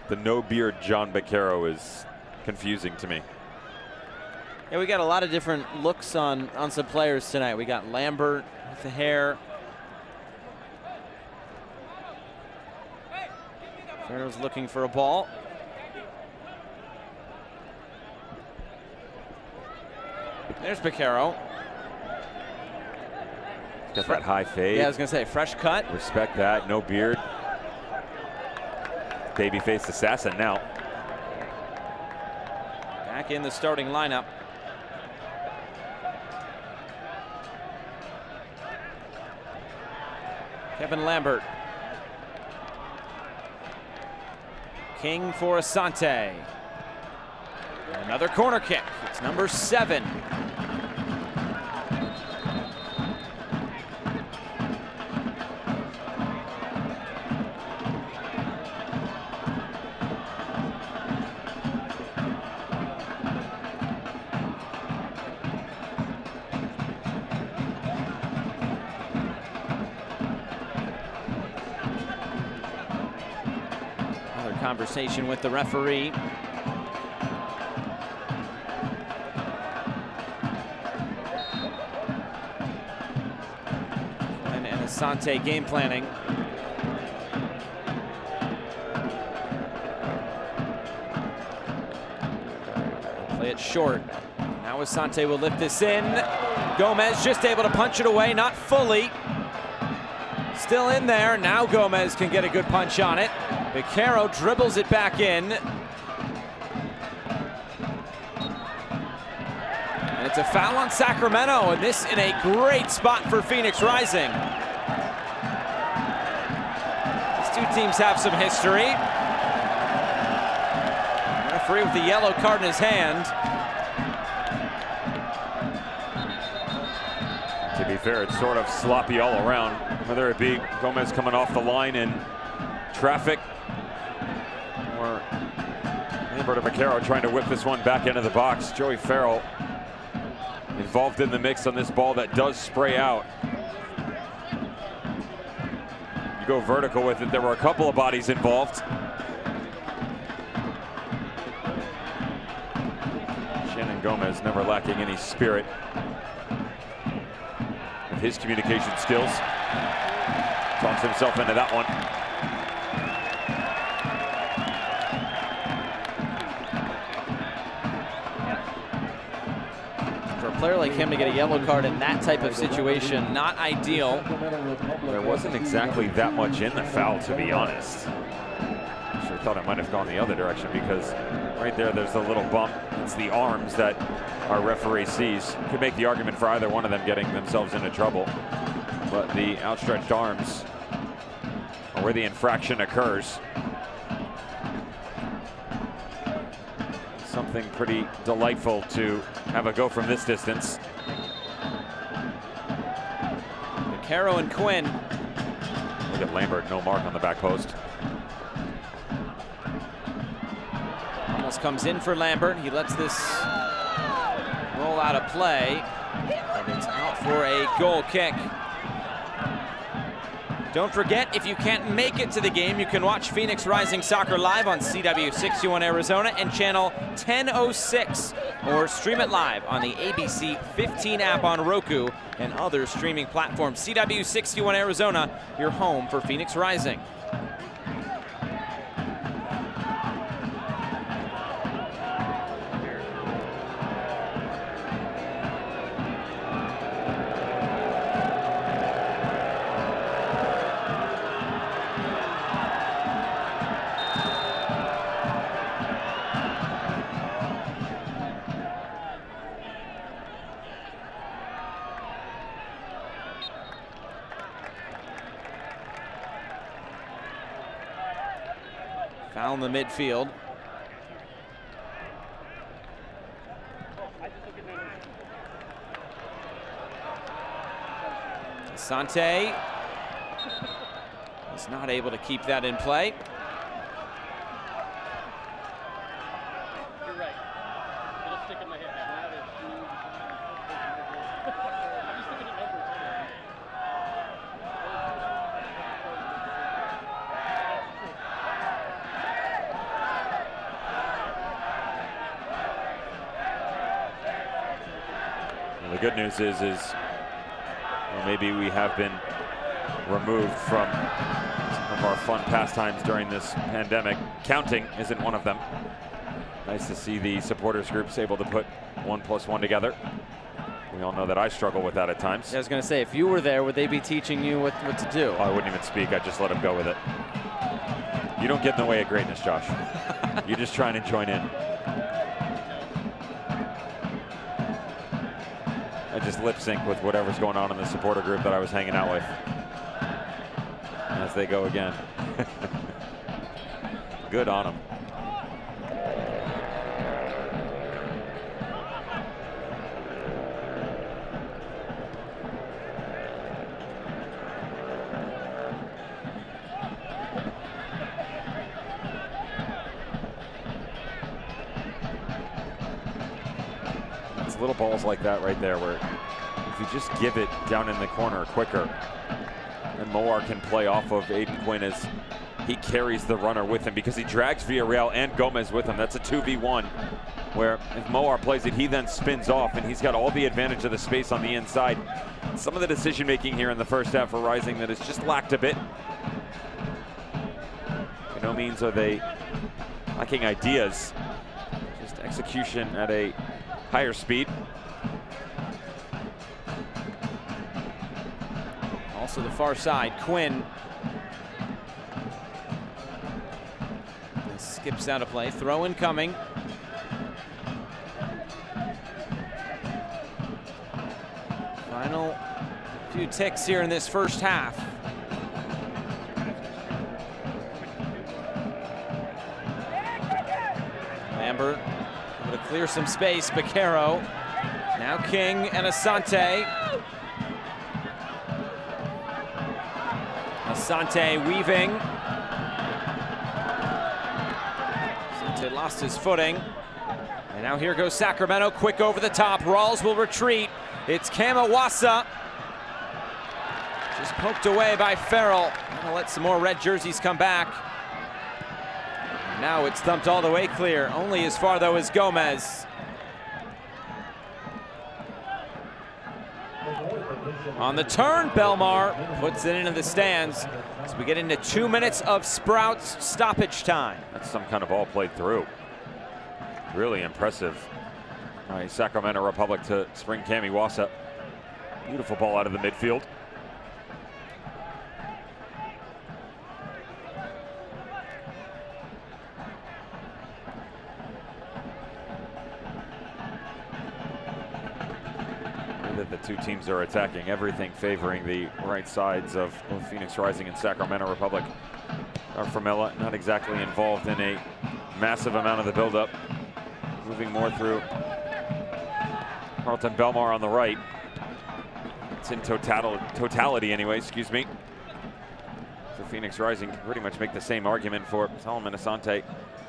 The no beard John Beccaro is confusing to me. Yeah, we got a lot of different looks on some players tonight. We got Lambert with the hair. Farrell's looking for a ball. There's Beccaro. Got that high fade. Yeah, I was gonna say, fresh cut. Respect that, no beard. Babyface assassin now. Back in the starting lineup. Kevin Lambert. King for Asante. Another corner kick. It's number 7. conversation with the referee. And Asante game planning. Play it short. Now Asante will lift this in. Gomez just able to punch it away, not fully. Still in there. Now Gomez can get a good punch on it. Vaquero dribbles it back in. And it's a foul on Sacramento, and this in a great spot for Phoenix Rising. These two teams have some history. Referee with the yellow card in his hand. To be fair, it's sort of sloppy all around, whether it be Gomez coming off the line in traffic or Lambert or Vaquero trying to whip this one back into the box. Joey Farrell involved in the mix on this ball that does spray out. You go vertical with it. There were a couple of bodies involved. Shannon Gomez never lacking any spirit. His communication skills. Talks himself into that one. For a player like him to get a yellow card in that type of situation, not ideal. There wasn't exactly that much in the foul, to be honest. Sure thought it might have gone the other direction because right there's a little bump. It's the arms that our referee sees. Could make the argument for either one of them getting themselves into trouble. But the outstretched arms are where the infraction occurs. Something pretty delightful to have a go from this distance. Vaquero and Quinn. Look at Lambert, no mark on the back post. Almost comes in for Lambert. He lets this roll out of play, and it's out for a goal kick. Don't forget, if you can't make it to the game, you can watch Phoenix Rising Soccer live on CW61 Arizona and channel 1006, or stream it live on the ABC 15 app on Roku and other streaming platforms. CW61 Arizona, your home for Phoenix Rising. Foul in the midfield. Asante is not able to keep that in play. You're right. It'll stick in my head. I'm just looking at numbers. The good news is well, maybe we have been removed from some of our fun pastimes during this pandemic. Counting isn't one of them. Nice to see the supporters groups able to put 1 + 1 together. We all know that I struggle with that at times. I was going to say, if you were there, would they be teaching you what to do? I wouldn't even speak. I'd just let them go with it. You don't get in the way of greatness, Josh. You just try and join in. I just lip sync with whatever's going on in the supporter group that I was hanging out with. As they go again. Good on them. It's little balls like that right there where if you just give it down in the corner quicker, and Moar can play off of Aiden Quinn as he carries the runner with him because he drags Villarreal and Gomez with him. That's a 2v1 where if Moar plays it, he then spins off, and he's got all the advantage of the space on the inside. Some of the decision making here in the first half for Rising that has just lacked a bit. By no means are they lacking ideas, just execution at a higher speed. Also the far side, Quinn. Skips out of play, throw in coming. Final few ticks here in this first half. Lambert able to clear some space, Baquero. Now King and Asante. Asante weaving. Asante lost his footing. And now here goes Sacramento, quick over the top. Rawls will retreat. It's Kamawasa. Just poked away by Farrell. Gonna let some more red jerseys come back. Now it's thumped all the way clear. Only as far though as Gomez. On the turn, Belmar puts it into the stands as we get into 2 minutes of Sprouts stoppage time. That's some kind of ball played through. Really impressive. All right, Sacramento Republic to spring Kamawasa. Beautiful ball out of the midfield. That the two teams are attacking, everything favoring the right sides of both Phoenix Rising and Sacramento Republic. Arfamella not exactly involved in a massive amount of the buildup, moving more through Carlton Belmar on the right. It's in totality anyway, excuse me. For Phoenix Rising, can pretty much make the same argument for Solomon Asante.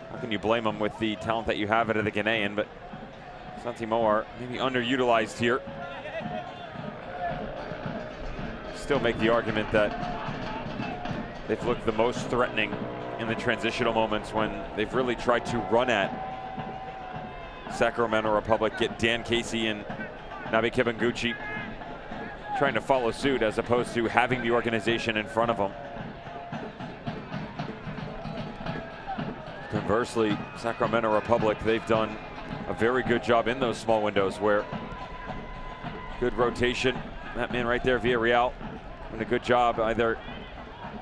How can you blame him with the talent that you have out of the Ghanaian? But Asante Moar maybe underutilized here. Still make the argument that they've looked the most threatening in the transitional moments when they've really tried to run at Sacramento Republic, get Dan Casey and Nabi Kibanguchi trying to follow suit as opposed to having the organization in front of them. Conversely, Sacramento Republic, they've done a very good job in those small windows where good rotation. That man right there, Villarreal, doing a good job either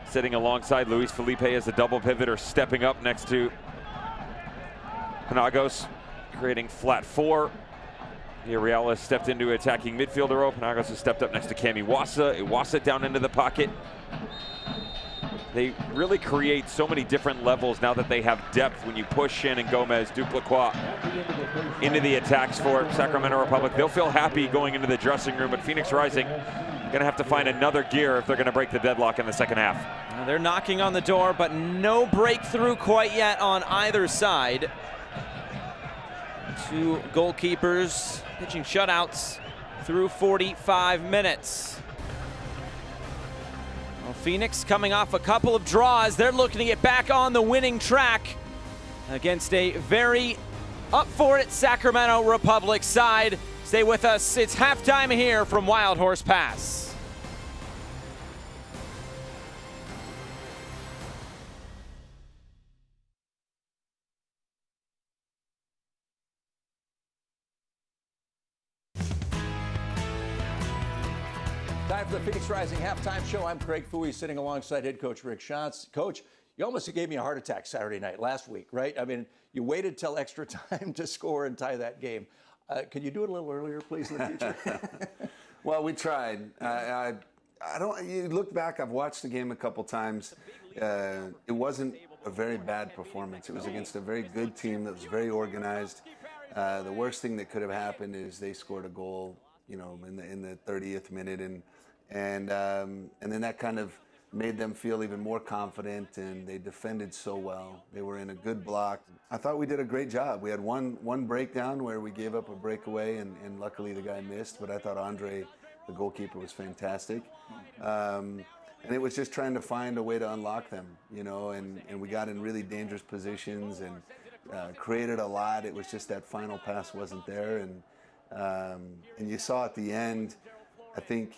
sitting alongside Luis Felipe as a double pivot or stepping up next to Panagos, creating flat four. Villarreal has stepped into attacking midfielder role. Panagos has stepped up next to Kamawasa. Iwasa down into the pocket. They really create so many different levels now that they have depth when you push Shannon Gomez, Duplaqua into the attacks for Sacramento Republic. They'll feel happy going into the dressing room, but Phoenix Rising gonna have to find another gear if they're gonna break the deadlock in the second half. They're knocking on the door, but no breakthrough quite yet on either side. Two goalkeepers pitching shutouts through 45 minutes. Well, Phoenix coming off a couple of draws. They're looking to get back on the winning track against a very up for it Sacramento Republic side. Stay with us. It's halftime here from Wild Horse Pass. Time for the Phoenix Rising halftime show. I'm Craig Fouie, sitting alongside head coach Rick Schatz. Coach, you almost gave me a heart attack Saturday night last week, right? I mean, you waited till extra time to score and tie that game. Can you do it a little earlier, please, in the future? Well, we tried. I don't. You look back. I've watched the game a couple times. It wasn't a very bad performance. It was against a very good team that was very organized. The worst thing that could have happened is they scored a goal, you know, in the 30th minute, and then that kind of made them feel even more confident, and they defended so well. They were in a good block. I thought we did a great job. We had one breakdown where we gave up a breakaway, and luckily the guy missed, but I thought Andre, the goalkeeper, was fantastic. And it was just trying to find a way to unlock them, you know, and we got in really dangerous positions and created a lot. It was just that final pass wasn't there. And you saw at the end, I think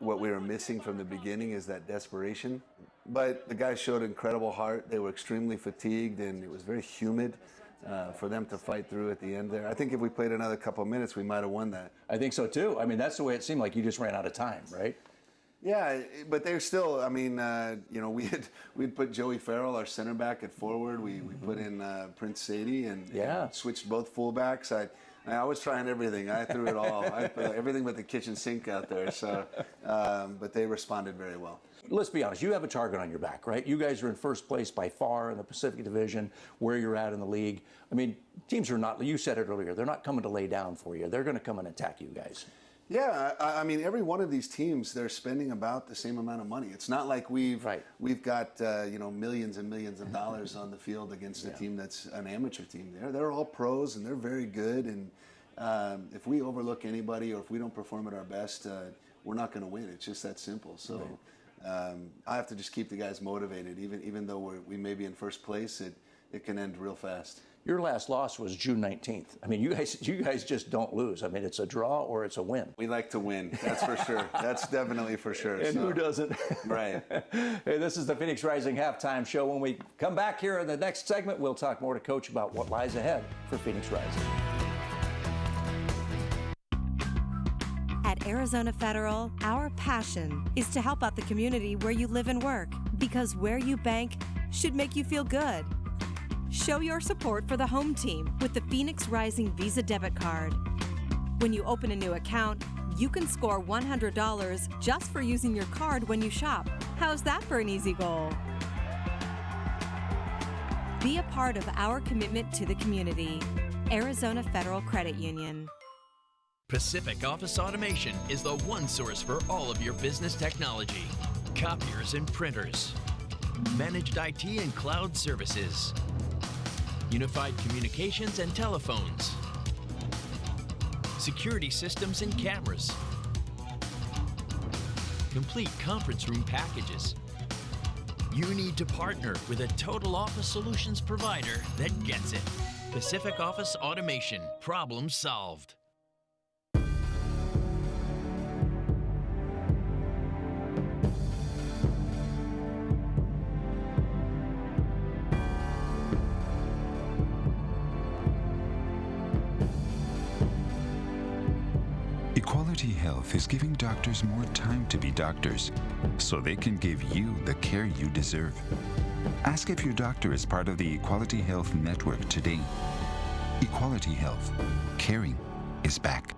what we were missing from the beginning is that desperation. But the guys showed incredible heart. They were extremely fatigued, and it was very humid for them to fight through at the end there. I think if we played another couple of minutes, we might have won that. I think so too. I mean, that's the way it seemed like you just ran out of time, right? Yeah, but they're still, I mean, you know, we'd put Joey Farrell, our center back, at forward. We put in Prince Sadie and switched both fullbacks. I was trying everything. I threw it all. I put everything but the kitchen sink out there. So, but they responded very well. Let's be honest. You have a target on your back, right? You guys are in first place by far in the Pacific Division, where you're at in the league. I mean, teams are not, you said it earlier, they're not coming to lay down for you. They're going to come and attack you guys. Yeah, I mean, every one of these teams, they're spending about the same amount of money. It's not like we've got you know, millions and millions of dollars on the field against a team that's an amateur team. They're all pros and they're very good. And if we overlook anybody or if we don't perform at our best, we're not going to win. It's just that simple. So I have to just keep the guys motivated, even though we may be in first place. It can end real fast. Your last loss was June 19th. I mean, you guys just don't lose. I mean, it's a draw or it's a win. We like to win, that's for sure. That's definitely for sure. And who doesn't? Right. Hey, this is the Phoenix Rising Halftime Show. When we come back here in the next segment, we'll talk more to Coach about what lies ahead for Phoenix Rising. At Arizona Federal, our passion is to help out the community where you live and work, because where you bank should make you feel good. Show your support for the home team with the Phoenix Rising Visa debit card. When you open a new account, you can score $100 just for using your card when you shop. How's that for an easy goal? Be a part of our commitment to the community. Arizona Federal Credit Union. Pacific Office Automation is the one source for all of your business technology, copiers and printers, managed IT and cloud services, unified communications and telephones, security systems and cameras, complete conference room packages. You need to partner with a total office solutions provider that gets it. Pacific Office Automation, problem solved. Equality Health is giving doctors more time to be doctors, so they can give you the care you deserve. Ask if your doctor is part of the Equality Health Network today. Equality Health. Caring is back.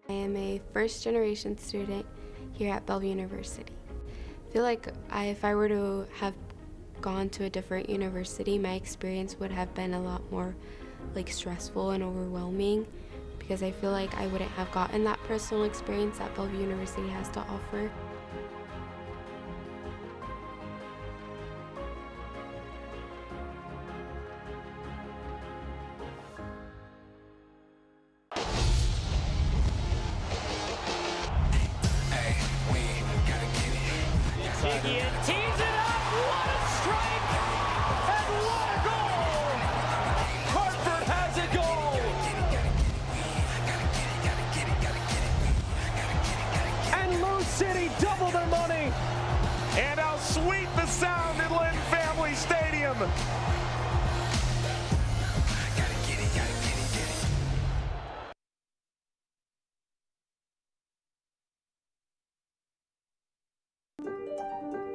I am a first-generation student here at Bellevue University. I feel like if I were to have gone to a different university, my experience would have been a lot more stressful and overwhelming, because I feel like I wouldn't have gotten that personal experience that Bellevue University has to offer. Tees it up, what a strike, and what a goal! Hartford has a goal! And Lou City double their money! And how sweet the sound at Lynn Family Stadium!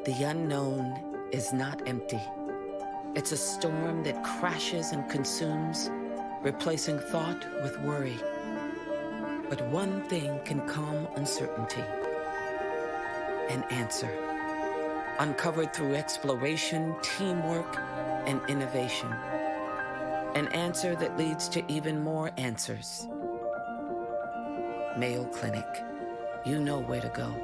The unknown is not empty. It's a storm that crashes and consumes, replacing thought with worry. But one thing can calm uncertainty: an answer. Uncovered through exploration, teamwork, and innovation. An answer that leads to even more answers. Mayo Clinic. You know where to go.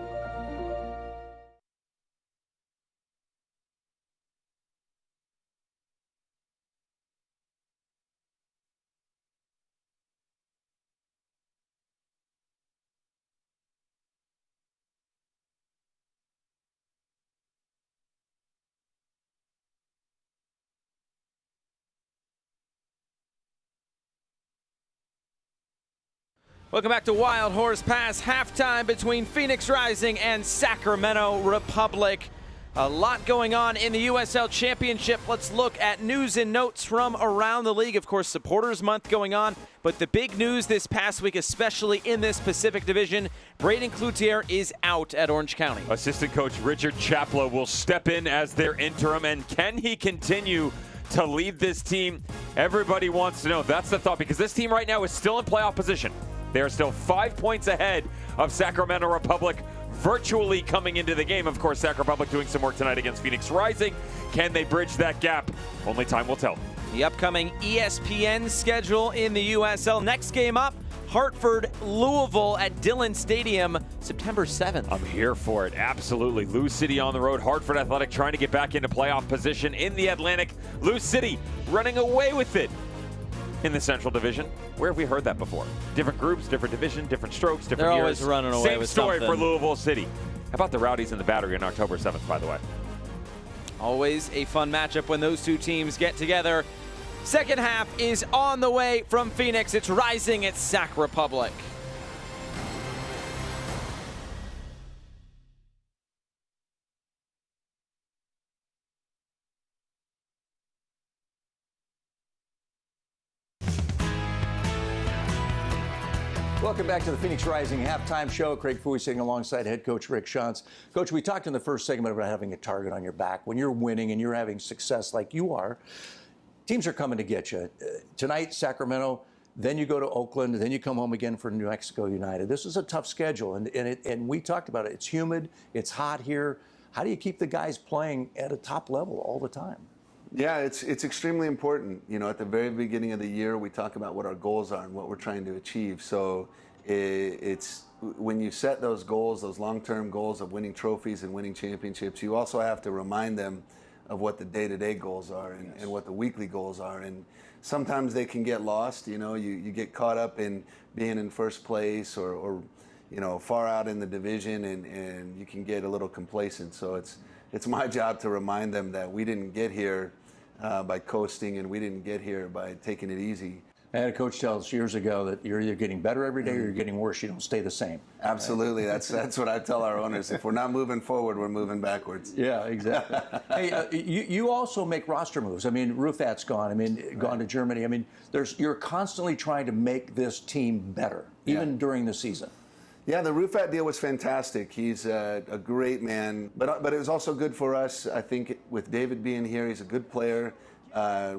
Welcome back to Wild Horse Pass. Halftime between Phoenix Rising and Sacramento Republic. A lot going on in the USL Championship. Let's look at news and notes from around the league. Of course, Supporters Month going on, but the big news this past week, especially in this Pacific Division, Braden Cloutier is out at Orange County. Assistant coach Richard Chaplow will step in as their interim, and can he continue to lead this team? Everybody wants to know. That's the thought, because this team right now is still in playoff position. They are still 5 points ahead of Sacramento Republic, virtually coming into the game. Of course, Sac Republic doing some work tonight against Phoenix Rising. Can they bridge that gap? Only time will tell. The upcoming ESPN schedule in the USL. Next game up, Hartford, Louisville at Dillon Stadium, September 7th. I'm here for it, absolutely. Lou City on the road. Hartford Athletic trying to get back into playoff position in the Atlantic. Lou City running away with it in the Central Division. Where have we heard that before? Different groups, different division, different strokes, different They're years. always running away Same with story something. for Louisville City. How about the Rowdies and the Battery on October 7th, by the way? Always a fun matchup when those two teams get together. Second half is on the way from Phoenix. It's Rising at Sac Republic. Welcome back to the Phoenix Rising halftime show. Craig Fouey sitting alongside head coach Rick Shantz. Coach, we talked in the first segment about having a target on your back. When you're winning and you're having success like you are, teams are coming to get you. Tonight, Sacramento, then you go to Oakland, then you come home again for New Mexico United. This is a tough schedule, and we talked about it. It's humid, it's hot here. How do you keep the guys playing at a top level all the time? Yeah, it's extremely important. You know, at the very beginning of the year, we talk about what our goals are and what we're trying to achieve. So it's when you set those goals, those long-term goals of winning trophies and winning championships, you also have to remind them of what the day-to-day goals are and what the weekly goals are. And sometimes they can get lost. You know, you get caught up in being in first place or you know, far out in the division, and you can get a little complacent. So it's my job to remind them that we didn't get here by coasting, and we didn't get here by taking it easy. I had a coach tell us years ago that you're either getting better every day or you're getting worse. You don't stay the same. Absolutely. Right? That's what I tell our owners. If we're not moving forward, we're moving backwards. Yeah, exactly. Hey, you also make roster moves. I mean, Rufat's gone. I mean, gone to Germany. I mean, you're constantly trying to make this team better, even during the season. Yeah, the Rufat deal was fantastic. He's a great man, but it was also good for us. I think with David being here, he's a good player.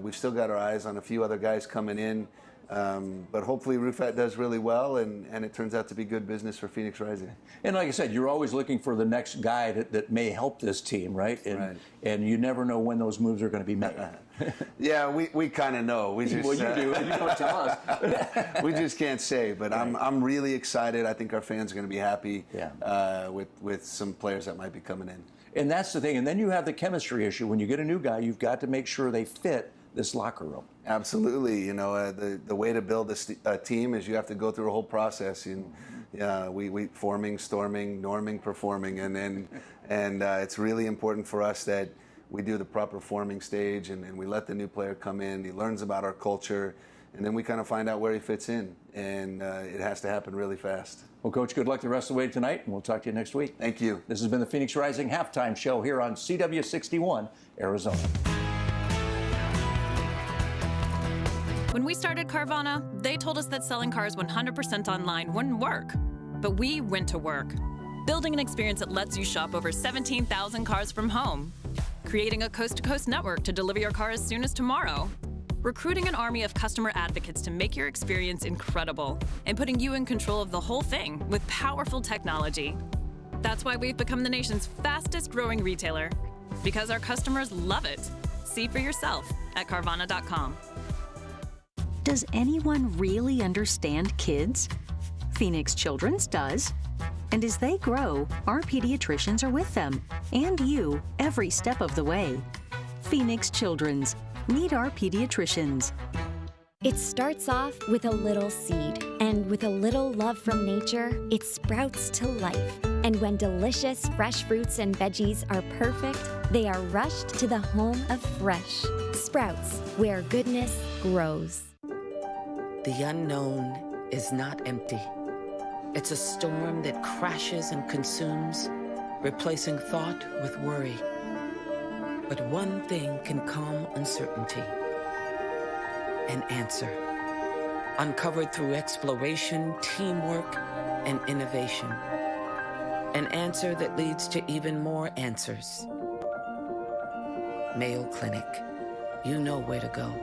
We've still got our eyes on a few other guys coming in, but hopefully Rufat does really well, and it turns out to be good business for Phoenix Rising. And like I said, you're always looking for the next guy that may help this team, right? And you never know when those moves are going to be made. Yeah, we kind of know. We just, well, you do. You don't tell us. We just can't say, but I'm really excited. I think our fans are going to be happy with some players that might be coming in. And that's the thing. And then you have the chemistry issue. When you get a new guy, you've got to make sure they fit this locker room. Absolutely. You know, the way to build a team is you have to go through a whole process. We forming, storming, norming, performing, and it's really important for us that we do the proper forming stage, and we let the new player come in. He learns about our culture, and then we kind of find out where he fits in. And it has to happen really fast. Well, Coach, good luck the rest of the way tonight, and we'll talk to you next week. Thank you. This has been the Phoenix Rising halftime show here on CW61, Arizona. When we started Carvana, they told us that selling cars 100% online wouldn't work. But we went to work. building an experience that lets you shop over 17,000 cars from home, creating a coast-to-coast network to deliver your car as soon as tomorrow, recruiting an army of customer advocates to make your experience incredible, and putting you in control of the whole thing with powerful technology. That's why we've become the nation's fastest-growing retailer, because our customers love it. See for yourself at Carvana.com. Does anyone really understand kids? Phoenix Children's does. And as they grow, our pediatricians are with them, and you, every step of the way. Phoenix Children's. Meet our pediatricians. It starts off with a little seed, and with a little love from nature, it sprouts to life. And when delicious, fresh fruits and veggies are perfect, they are rushed to the home of fresh. Sprouts, where goodness grows. The unknown is not empty. It's a storm that crashes and consumes, replacing thought with worry. But one thing can calm uncertainty: an answer. Uncovered through exploration, teamwork, and innovation. An answer that leads to even more answers. Mayo Clinic. You know where to go.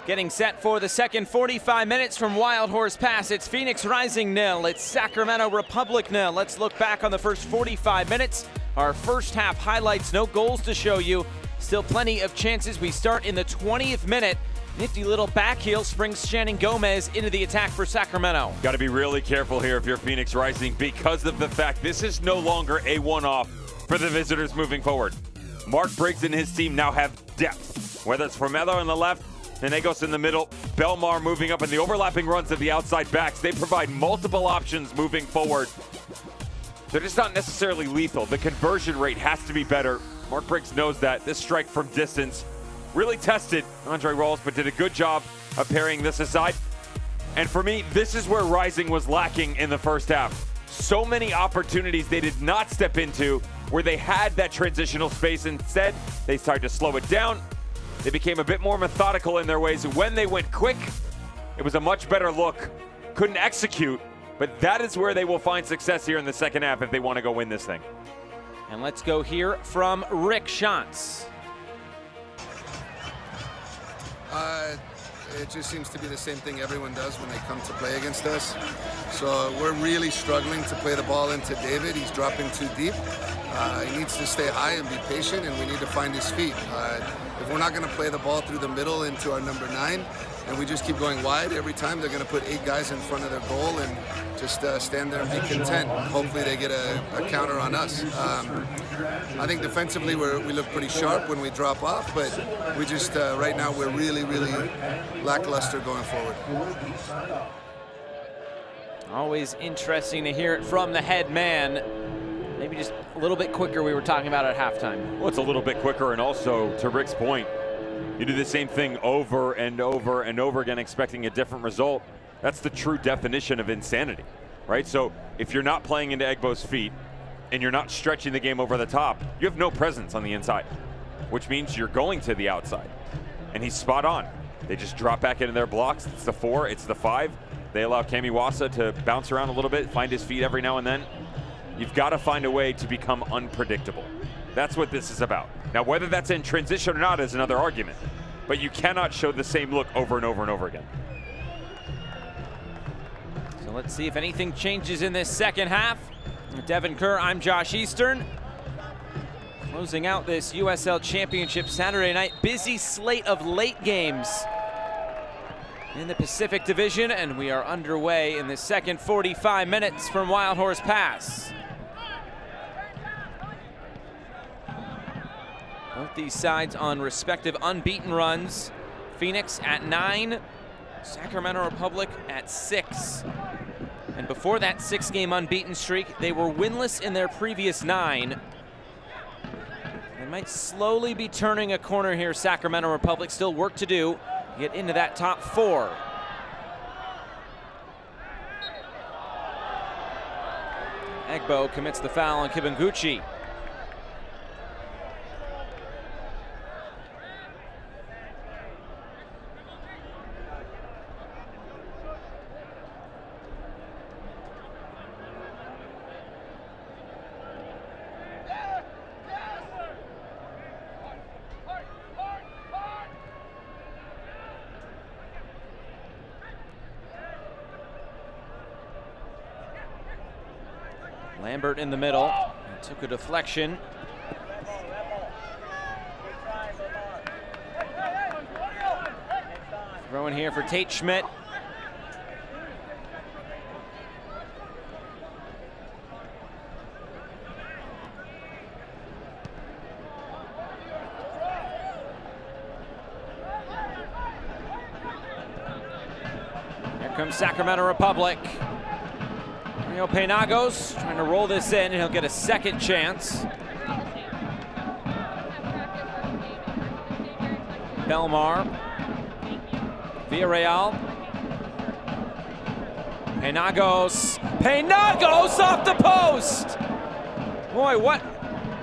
Getting set for the second 45 minutes from Wild Horse Pass. It's Phoenix Rising 0. It's Sacramento Republic 0. Let's look back on the first 45 minutes. Our first half highlights, no goals to show you. Still plenty of chances. We start in the 20th minute. Nifty little back heel springs Shannon Gomez into the attack for Sacramento. Got to be really careful here if you're Phoenix Rising because of the fact this is no longer a one-off for the visitors moving forward. Mark Briggs and his team now have depth, whether it's Formello on the left, Menegos in the middle, Belmar moving up, and the overlapping runs of the outside backs. They provide multiple options moving forward. They're just not necessarily lethal. The conversion rate has to be better. Mark Briggs knows that. This strike from distance really tested Andre Rawls, but did a good job of parrying this aside. And for me, this is where Rising was lacking in the first half. So many opportunities they did not step into where they had that transitional space. Instead, they started to slow it down. They became a bit more methodical in their ways. When they went quick, it was a much better look. Couldn't execute, but that is where they will find success here in the second half if they want to go win this thing. And let's go hear from Rick Schantz. It just seems to be the same thing everyone does when they come to play against us. So we're really struggling to play the ball into David. He's dropping too deep. He needs to stay high and be patient, and we need to find his feet. If we're not going to play the ball through the middle into our number 9, and we just keep going wide every time, they're going to put 8 guys in front of their goal and just stand there and be content. Hopefully they get a counter on us. I think defensively we look pretty sharp when we drop off, but we just, right now, we're really, really lackluster going forward. Always interesting to hear it from the head man. Maybe just a little bit quicker, we were talking about at halftime. Well, it's a little bit quicker, and also, to Rick's point, you do the same thing over and over and over again expecting a different result. That's the true definition of insanity, right? So if you're not playing into Egbo's feet and you're not stretching the game over the top, you have no presence on the inside, which means you're going to the outside. And he's spot on. They just drop back into their blocks. It's the 4, it's the 5. They allow Kamiwasa to bounce around a little bit, find his feet every now and then. You've got to find a way to become unpredictable. That's what this is about. Now, whether that's in transition or not is another argument, but you cannot show the same look over and over and over again. So let's see if anything changes in this second half. Devin Kerr, I'm Josh Eastern. Closing out this USL Championship Saturday night. Busy slate of late games in the Pacific Division, and we are underway in the second 45 minutes from Wild Horse Pass. Both these sides on respective unbeaten runs. Phoenix at 9, Sacramento Republic at 6. And before that 6-game unbeaten streak, they were winless in their previous 9. And might slowly be turning a corner here. Sacramento Republic, still work to do to get into that top 4. Egbo commits the foul on Kibanguchi. Lambert in the middle, took a deflection. Throw in here for Tate Schmidt. Here comes Sacramento Republic. Penagos trying to roll this in, and he'll get a second chance. Belmar. Villarreal. Penagos. Penagos off the post! Boy, what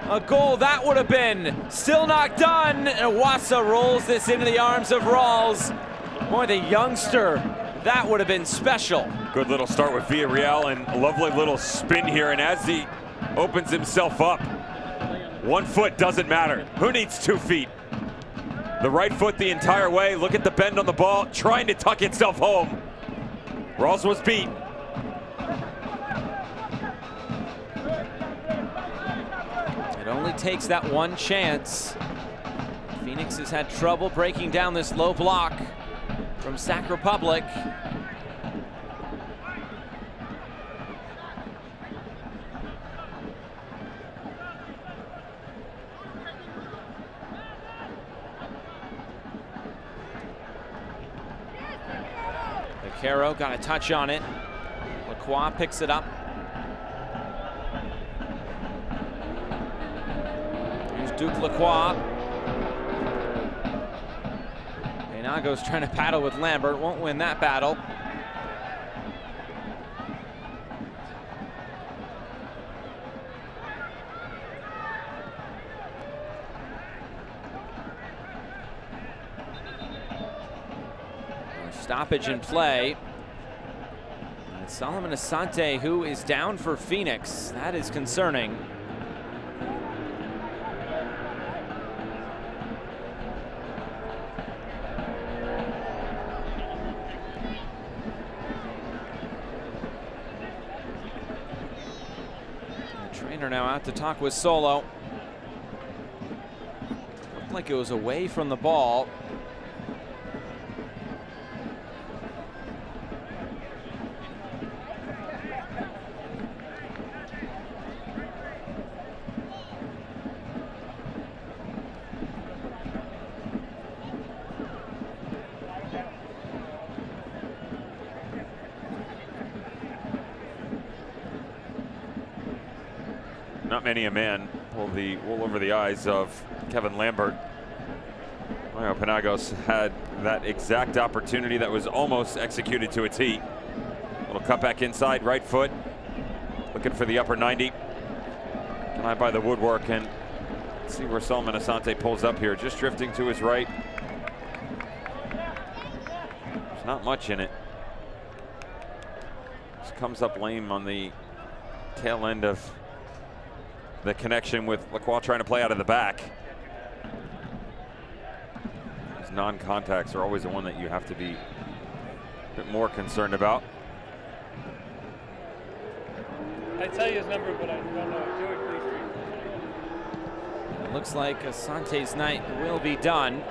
a goal that would have been. Still not done. And Wassa rolls this into the arms of Rawls. Boy, the youngster, that would have been special. Good little start with Villarreal and a lovely little spin here. And as he opens himself up, 1 foot doesn't matter. Who needs 2 feet? The right foot the entire way. Look at the bend on the ball, trying to tuck itself home. Rawls was beat. It only takes that one chance. Phoenix has had trouble breaking down this low block from Sac Republic. Caro got a touch on it. Lacroix picks it up. Here's Duke Lacroix. Penagos trying to paddle with Lambert. Won't win that battle. Stoppage in play. And Solomon Asante, who is down for Phoenix. That is concerning. The trainer now out to talk with Solo. Looked like it was away from the ball. Not many a man pulled the wool over the eyes of Kevin Lambert. Well, Penagos had that exact opportunity that was almost executed to a T. Little cut back inside, right foot. Looking for the upper 90. Denied by the woodwork, and let's see where Solomon Asante pulls up here. Just drifting to his right. There's not much in it. Just comes up lame on the tail end of the connection with Lacroix trying to play out of the back. These non-contacts are always the one that you have to be a bit more concerned about. I tell you his number, but I don't know. Joey, please. It looks like Asante's night will be done.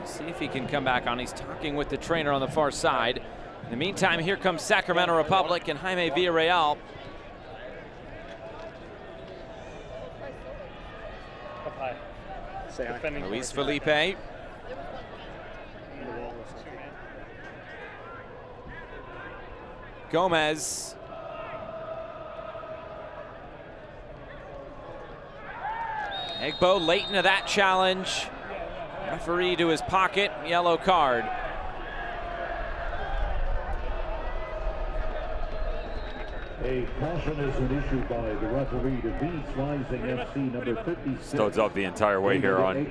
See if he can come back on. He's talking with the trainer on the far side. In the meantime, here comes Sacramento Republic and Jaime Villarreal. Up high. Say hi. Luis Felipe. Gomez. Egbo late into that challenge. Referee to his pocket, yellow card. A caution has been issued by the referee to Phoenix Rising FC number 56. Stodes up the entire way here on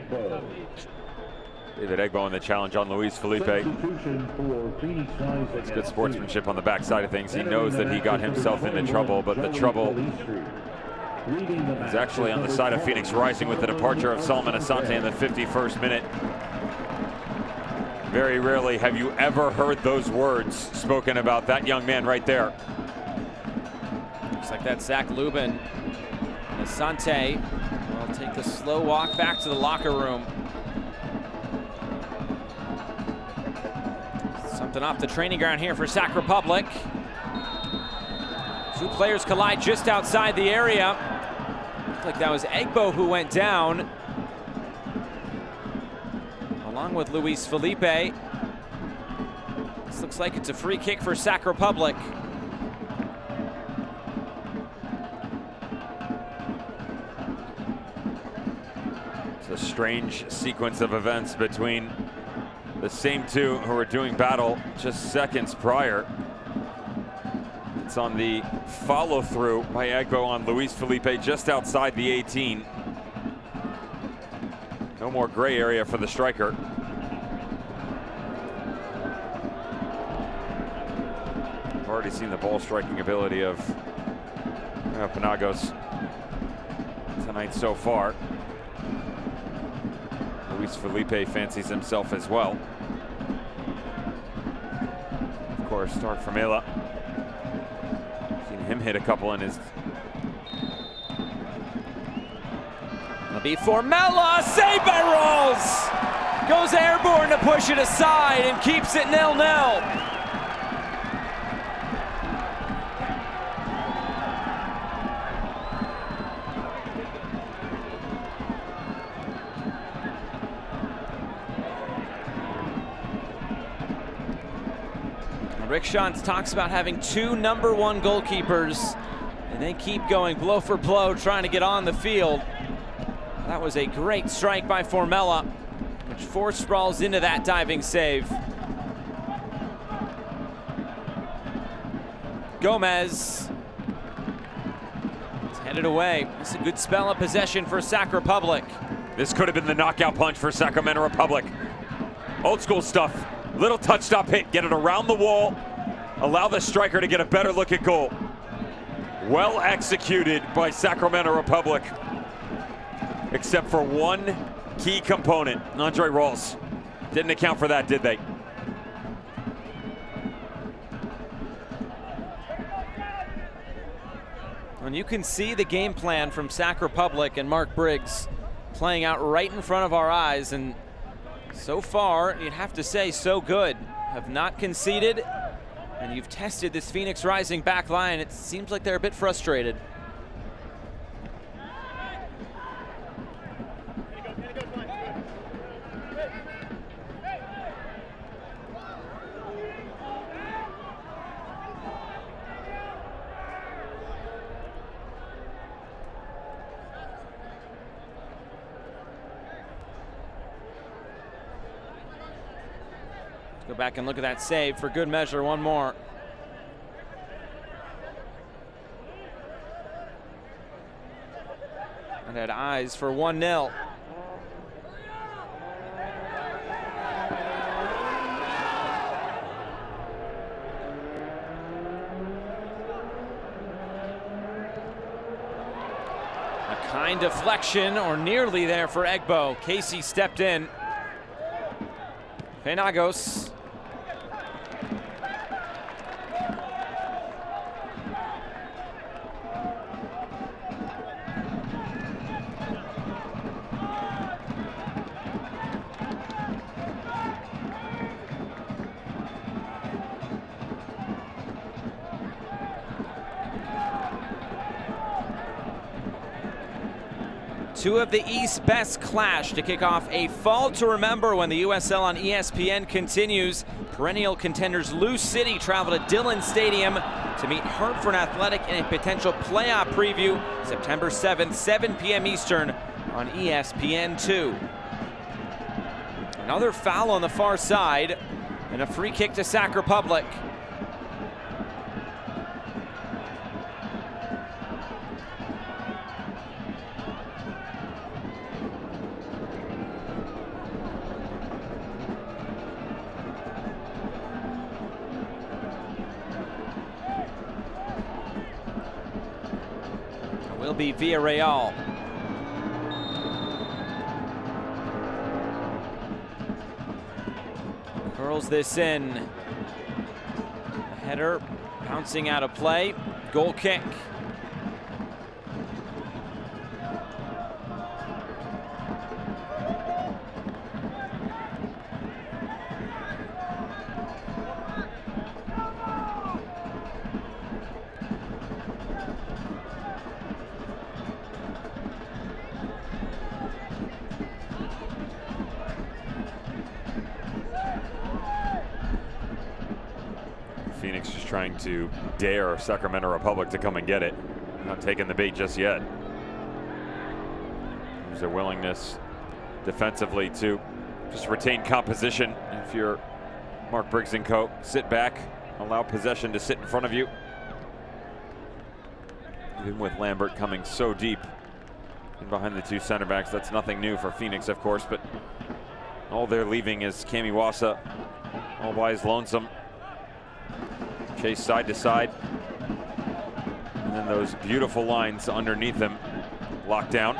David Egbo in the challenge on Luis Felipe. It's good sportsmanship on the backside of things. He knows that he got himself into trouble, but the trouble is actually on the side of Phoenix Rising with the departure of Solomon Asante in the 51st minute. Very rarely have you ever heard those words spoken about that young man right there. Looks like that's Zach Lubin. Asante will take the slow walk back to the locker room. Something off the training ground here for Sac Republic. Two players collide just outside the area. Looked like that was Egbo who went down, along with Luis Felipe. This looks like it's a free kick for Sac Republic. It's a strange sequence of events between the same two who were doing battle just seconds prior. It's on the follow-through by Egbo on Luis Felipe just outside the 18. No more gray area for the striker. I've already seen the ball striking ability of Penagos tonight so far. Luis Felipe fancies himself as well. Of course, Stark Famela. Seen him hit a couple in his. It'll be Formella, saved by Rolls! Goes airborne to push it aside and keeps it 0-0. Rick Schantz talks about having two #1 goalkeepers, and they keep going blow for blow, trying to get on the field. That was a great strike by Formella, which forced Rawls into that diving save. Gomez is headed away. It's a good spell of possession for Sac Republic. This could have been the knockout punch for Sacramento Republic. Old school stuff. Little touch stop hit, get it around the wall, allow the striker to get a better look at goal. Well executed by Sacramento Republic, except for one key component. Andre Rawls didn't account for that, did they? And you can see the game plan from Sac Republic and Mark Briggs playing out right in front of our eyes, and so far, you'd have to say so good. Have not conceded, and you've tested this Phoenix Rising back line. It seems like they're a bit frustrated. Go back and look at that save for good measure, one more. And had eyes for 1-0. A kind deflection, or nearly there for Egbo. Casey stepped in. Penagos. Two of the East's best clash to kick off a fall to remember when the USL on ESPN continues. Perennial contenders Lou City travel to Dillon Stadium to meet Hartford Athletic in a potential playoff preview September 7th, 7 p.m. Eastern on ESPN2. Another foul on the far side and a free kick to Sac Republic. Will be Villarreal. Curls this in. A header bouncing out of play. Goal kick. Phoenix just trying to dare Sacramento Republic to come and get it. Not taking the bait just yet. There's a willingness defensively to just retain composition. If you're Mark Briggs and co, sit back, allow possession to sit in front of you. Even with Lambert coming so deep in behind the two center backs, that's nothing new for Phoenix, of course, but all they're leaving is Cami Wassa all by his lonesome. Chase side to side. And then those beautiful lines underneath him. Locked down.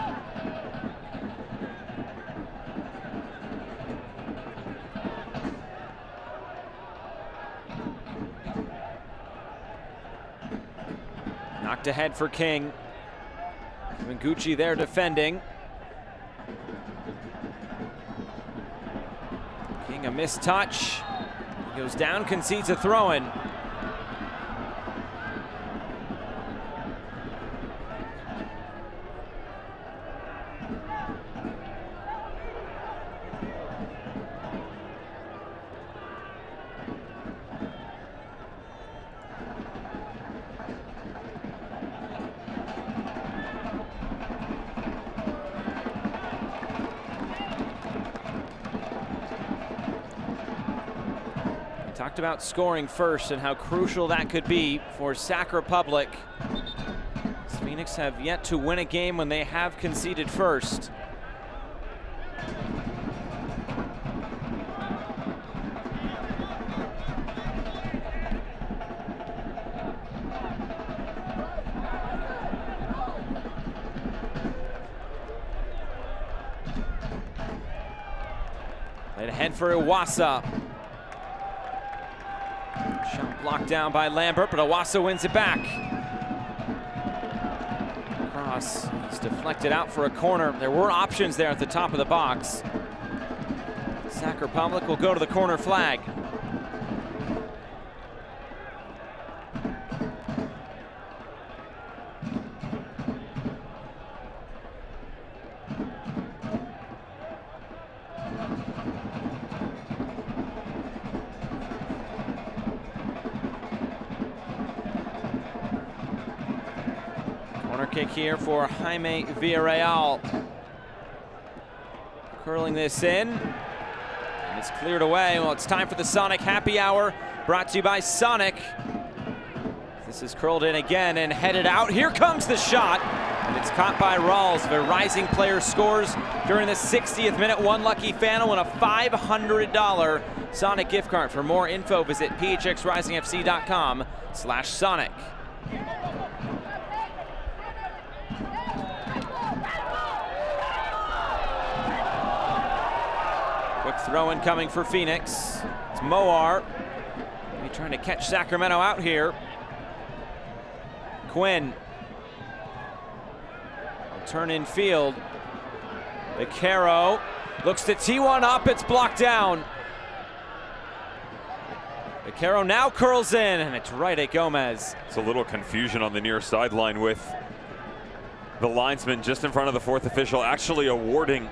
Knocked ahead for King. Gucci there defending. King a missed touch. He goes down, concedes a throw-in. Talked about scoring first and how crucial that could be for Sac Republic. Phoenix have yet to win a game when they have conceded first. Played ahead for Iwasa. Shot blocked down by Lambert, but Iwasa wins it back. Cross is deflected out for a corner. There were options there at the top of the box. Sac Republic will go to the corner flag. Corner kick here for Jaime Villarreal. Curling this in. And it's cleared away. Well, it's time for the Sonic Happy Hour, brought to you by Sonic. This is curled in again and headed out. Here comes the shot. And it's caught by Rawls. The rising player scores during the 60th minute. One lucky fan will win a $500 Sonic gift card. For more info, visit phxrisingfc.com/Sonic. Quick throw in coming for Phoenix. It's Moar. Maybe trying to catch Sacramento out here. Quinn. Turn in field. Vaquero looks to tee one up. It's blocked down. Vaquero now curls in, and it's right at Gomez. It's a little confusion on the near sideline with the linesman just in front of the fourth official actually awarding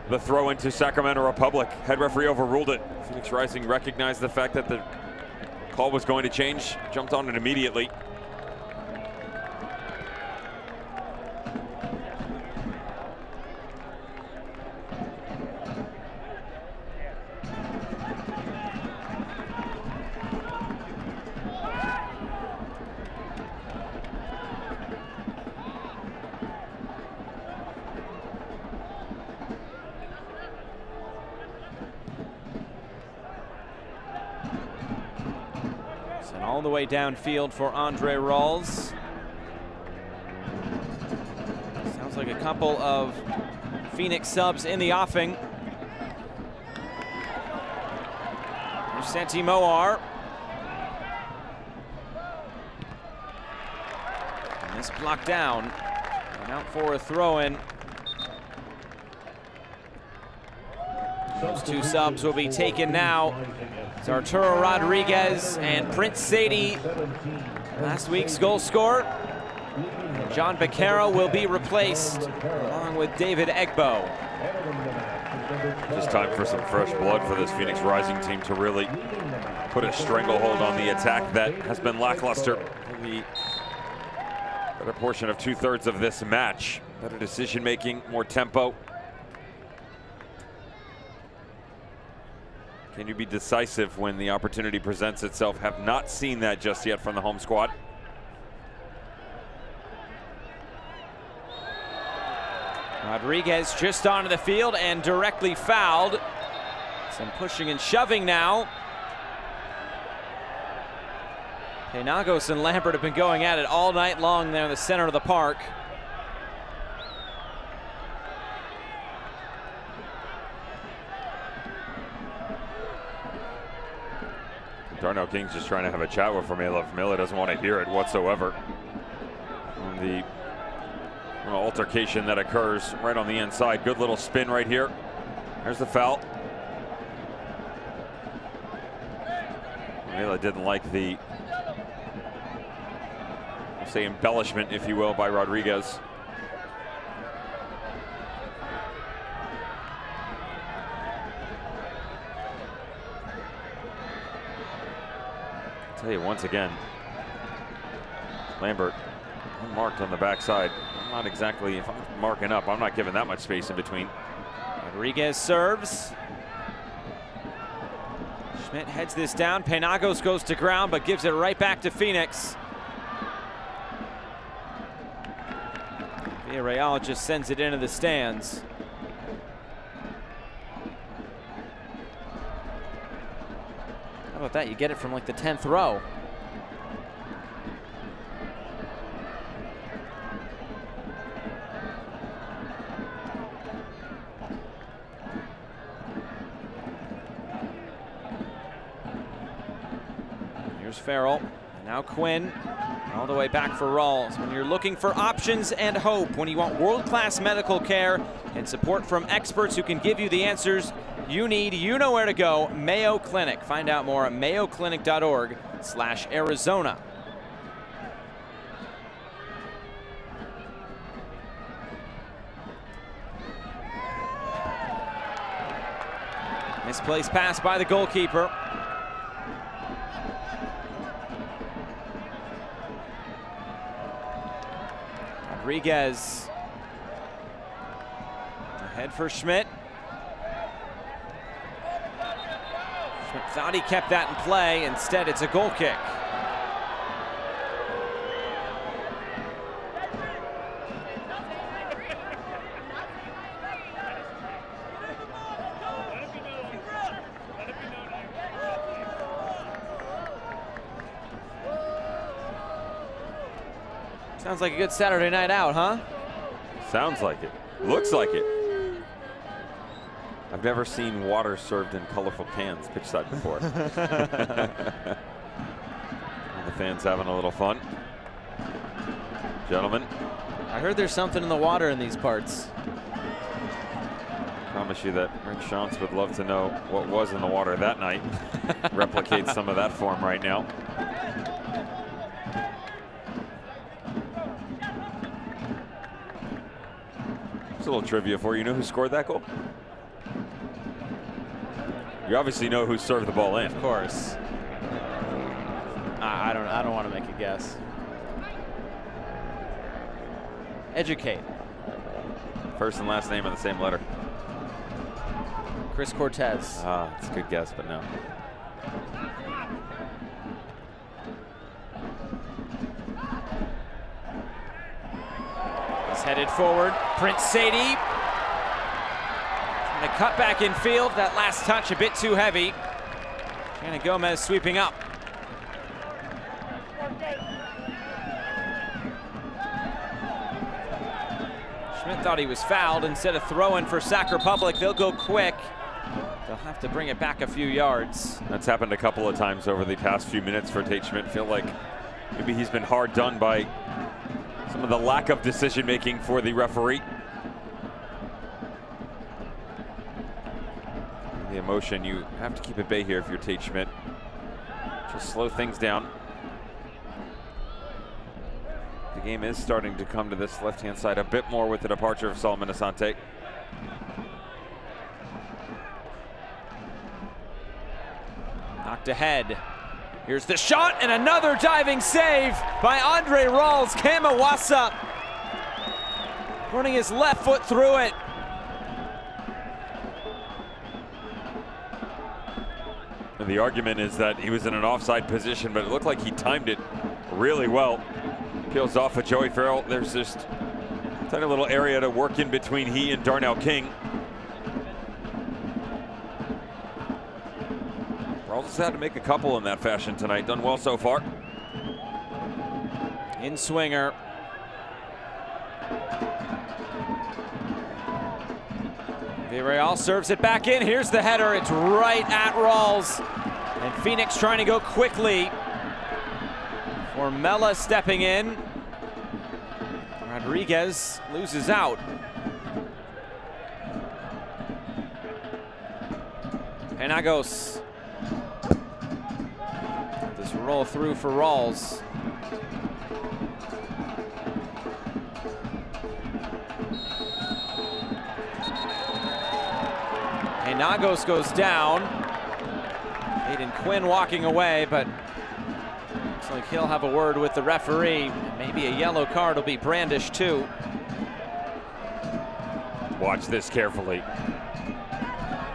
the throw into Sacramento Republic. Head referee overruled it. Phoenix Rising recognized the fact that the call was going to change, jumped on it immediately. All the way downfield for Andre Rawls. Sounds like a couple of Phoenix subs in the offing. Here's Santi Moar. And this blocked down. And out for a throw-in. Those two subs will be taken now. It's Arturo Rodriguez and Prince Sadie, last week's goal scorer. John Becerra will be replaced, along with David Egbo. Just time for some fresh blood for this Phoenix Rising team to really put a stranglehold on the attack that has been lackluster for the better portion of 2/3 of this match. Better decision making, more tempo. Can you be decisive when the opportunity presents itself? Have not seen that just yet from the home squad. Rodriguez just onto the field and directly fouled. Some pushing and shoving now. Penagos and Lambert have been going at it all night long there in the center of the park. Darnell King's just trying to have a chat with Famila. Famila doesn't want to hear it whatsoever. On the altercation that occurs right on the inside. Good little spin right here. There's the foul. Famila didn't like the, we'll say, embellishment, if you will, by Rodriguez. Tell you once again, Lambert unmarked on the backside. I'm not exactly, if I'm marking up, I'm not giving that much space in between. Rodriguez serves. Schmidt heads this down. Penagos goes to ground, but gives it right back to Phoenix. Villarreal just sends it into the stands. How about that? You get it from like the 10th row. Here's Farrell. And now Quinn. All the way back for Rawls. When you're looking for options and hope, when you want world-class medical care and support from experts who can give you the answers you need, you know where to go. Mayo Clinic. Find out more at mayoclinic.org/Arizona. Misplaced pass by the goalkeeper. Rodriguez. Ahead for Schmidt. Schmidt thought he kept that in play. Instead, it's a goal kick. Sounds like a good Saturday night out, huh? Sounds like it. Looks like it. I've never seen water served in colorful cans pitchside before. The fans having a little fun. Gentlemen. I heard there's something in the water in these parts. I promise you that Rick Shantz would love to know what was in the water that night. Replicate some of that form right now. A little trivia for you. You know who scored that goal? You obviously know who served the ball in. Of course. I don't want to make a guess. Educate. First and last name are the same letter. Chris Cortez. Ah, it's a good guess, but no. Headed forward, Prince Sadie. Trying to cut back in field. That last touch a bit too heavy. Shannon Gomez sweeping up. thought he was fouled. Instead of throwing for Sac Republic, they'll go quick. They'll have to bring it back a few yards. That's happened a couple of times over the past few minutes for Tate Schmidt. Feel like maybe he's been hard done by some of the lack of decision making for the referee. The emotion, you have to keep at bay here if you're Tate Schmidt. Just slow things down. The game is starting to come to this left-hand side a bit more with the departure of Solomon Asante. Knocked ahead. Here's the shot and another diving save by Andre Rawls. Kamawasa running his left foot through it. And the argument is that he was in an offside position, but it looked like he timed it really well. Peels off of Joey Farrell. There's just a tiny little area to work in between he and Darnell King. Rawls has had to make a couple in that fashion tonight. Done well so far. In swinger. Villarreal serves it back in. Here's the header. It's right at Rawls. And Phoenix trying to go quickly. Formella stepping in. Rodriguez loses out. Penagos. This roll through for Rawls. Penagos goes down. Aiden Quinn walking away, but looks like he'll have a word with the referee. Maybe a yellow card will be brandished too. Watch this carefully.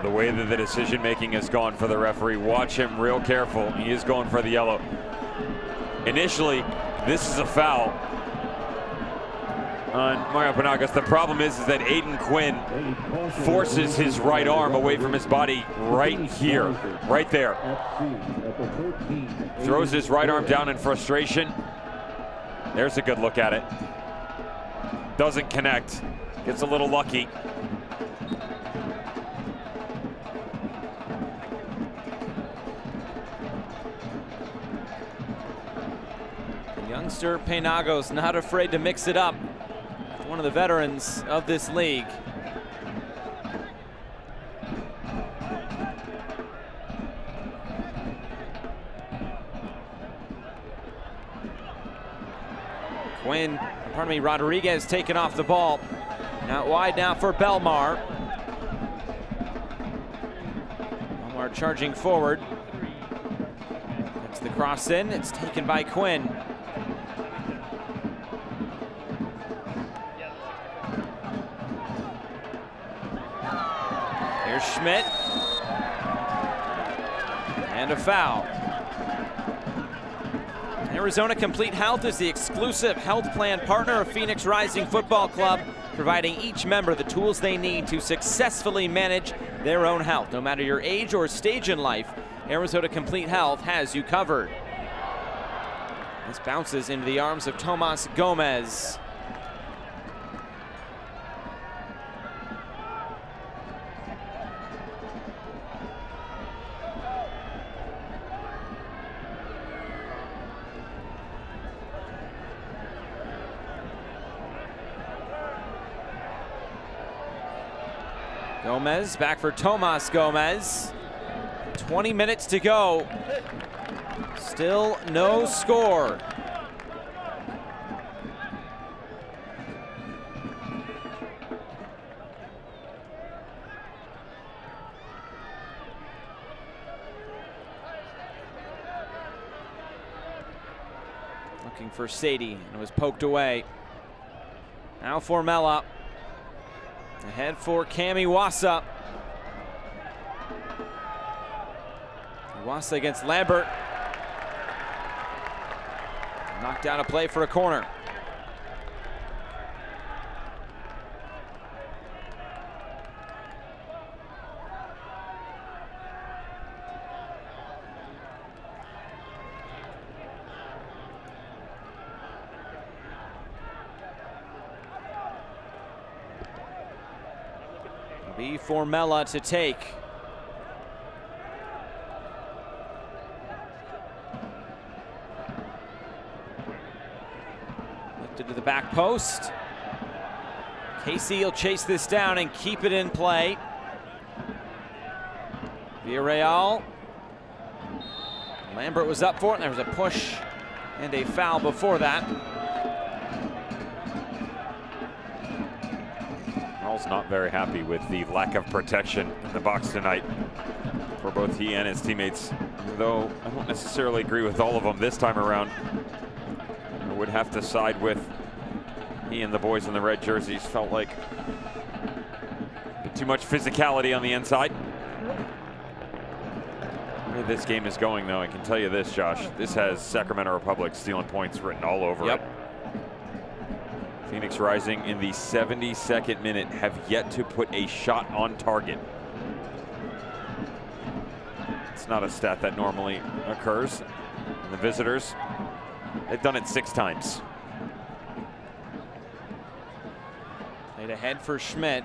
The way that the decision making has gone for the referee, watch him real careful. He is going for the yellow. Initially, this is a foul on Mario Penagos. The problem is that Aiden Quinn forces his right arm away from his body right here, right there. Throws his right arm down in frustration. There's a good look at it. Doesn't connect, gets a little lucky. Youngster Penagos not afraid to mix it up. One of the veterans of this league. Rodriguez taken off the ball. Out wide now for Belmar. Belmar charging forward. Gets the cross in, it's taken by Quinn. Here's Schmidt. And a foul. Arizona Complete Health is the exclusive health plan partner of Phoenix Rising Football Club, providing each member the tools they need to successfully manage their own health. No matter your age or stage in life, Arizona Complete Health has you covered. This bounces into the arms of Tomas Gomez. Gomez back for Tomas Gomez. 20 minutes to go. Still no score. Looking for Sadie, and it was poked away. Now Formella. Ahead for Cami Wassa. Wassa against Lambert. Knocked down a play for a corner. It'll be for Mella to take. Lifted to the back post. Casey will chase this down and keep it in play. Villarreal. Lambert was up for it, and there was a push and a foul before that. Earl's not very happy with the lack of protection in the box tonight for both he and his teammates, though I don't necessarily agree with all of them this time around. I would have to side with he and the boys in the red jerseys. Felt like a bit too much physicality on the inside. Where this game is going, though, I can tell you this, Josh. This has Sacramento Republic stealing points written all over it. Phoenix Rising in the 72nd minute have yet to put a shot on target. It's not a stat that normally occurs. And the visitors, they've done it 6 times. Played ahead for Schmidt.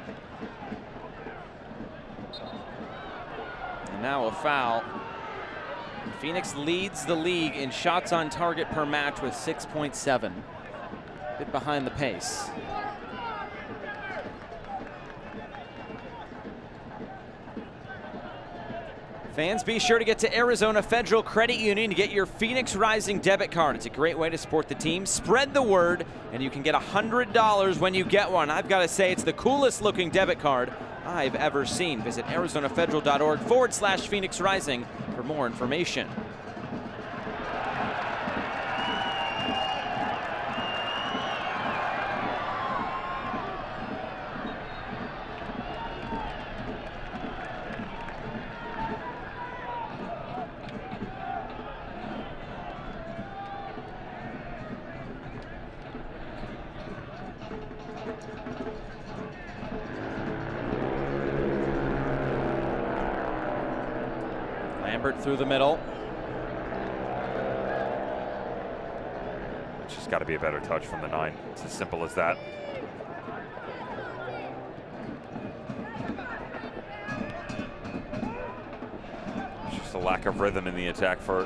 And now a foul. Phoenix leads the league in shots on target per match with 6.7. A bit behind the pace. Fans, be sure to get to Arizona Federal Credit Union to get your Phoenix Rising debit card. It's a great way to support the team. Spread the word, and you can get $100 when you get one. I've got to say, it's the coolest looking debit card I've ever seen. Visit ArizonaFederal.org/Phoenix Rising for more information. Lambert through the middle. It's just got to be a better touch from the 9. It's as simple as that. It's just a lack of rhythm in the attack for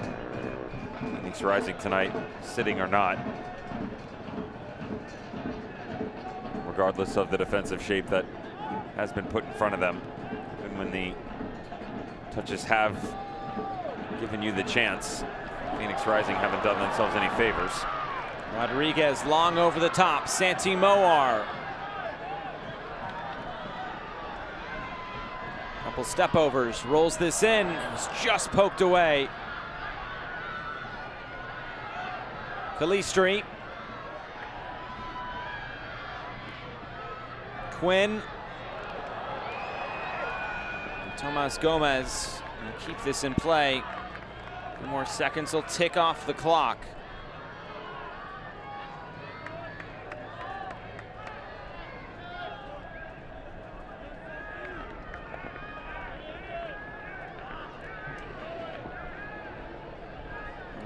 Phoenix Rising tonight, sitting or not. Regardless of the defensive shape that has been put in front of them, even when the touches have given you the chance, Phoenix Rising haven't done themselves any favors. Rodriguez long over the top. Santi Moar. Couple step overs, rolls this in. It's just poked away. Calistri. Quinn. And Tomas Gomez will keep this in play. A few more seconds will tick off the clock.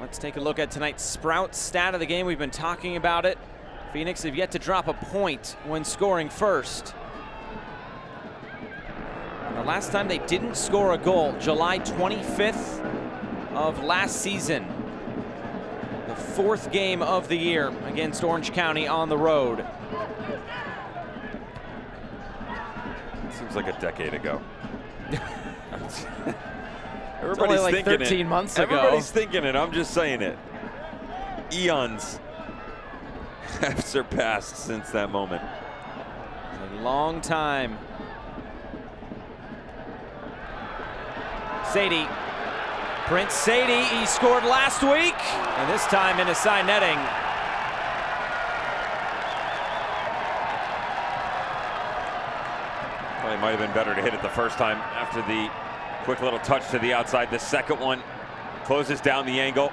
Let's take a look at tonight's Sprout stat of the game. We've been talking about it. Phoenix have yet to drop a point when scoring first. And the last time they didn't score a goal, July 25th of last season. The 4th game of the year against Orange County on the road. Seems like a decade ago. Everybody's only like 13 months ago. Everybody's thinking it. I'm just saying it. Eons have surpassed since that moment. A long time. Sadie. Prince Sadie, he scored last week, and this time in a side netting. Probably might have been better to hit it the first time after the quick little touch to the outside. The second one closes down the angle.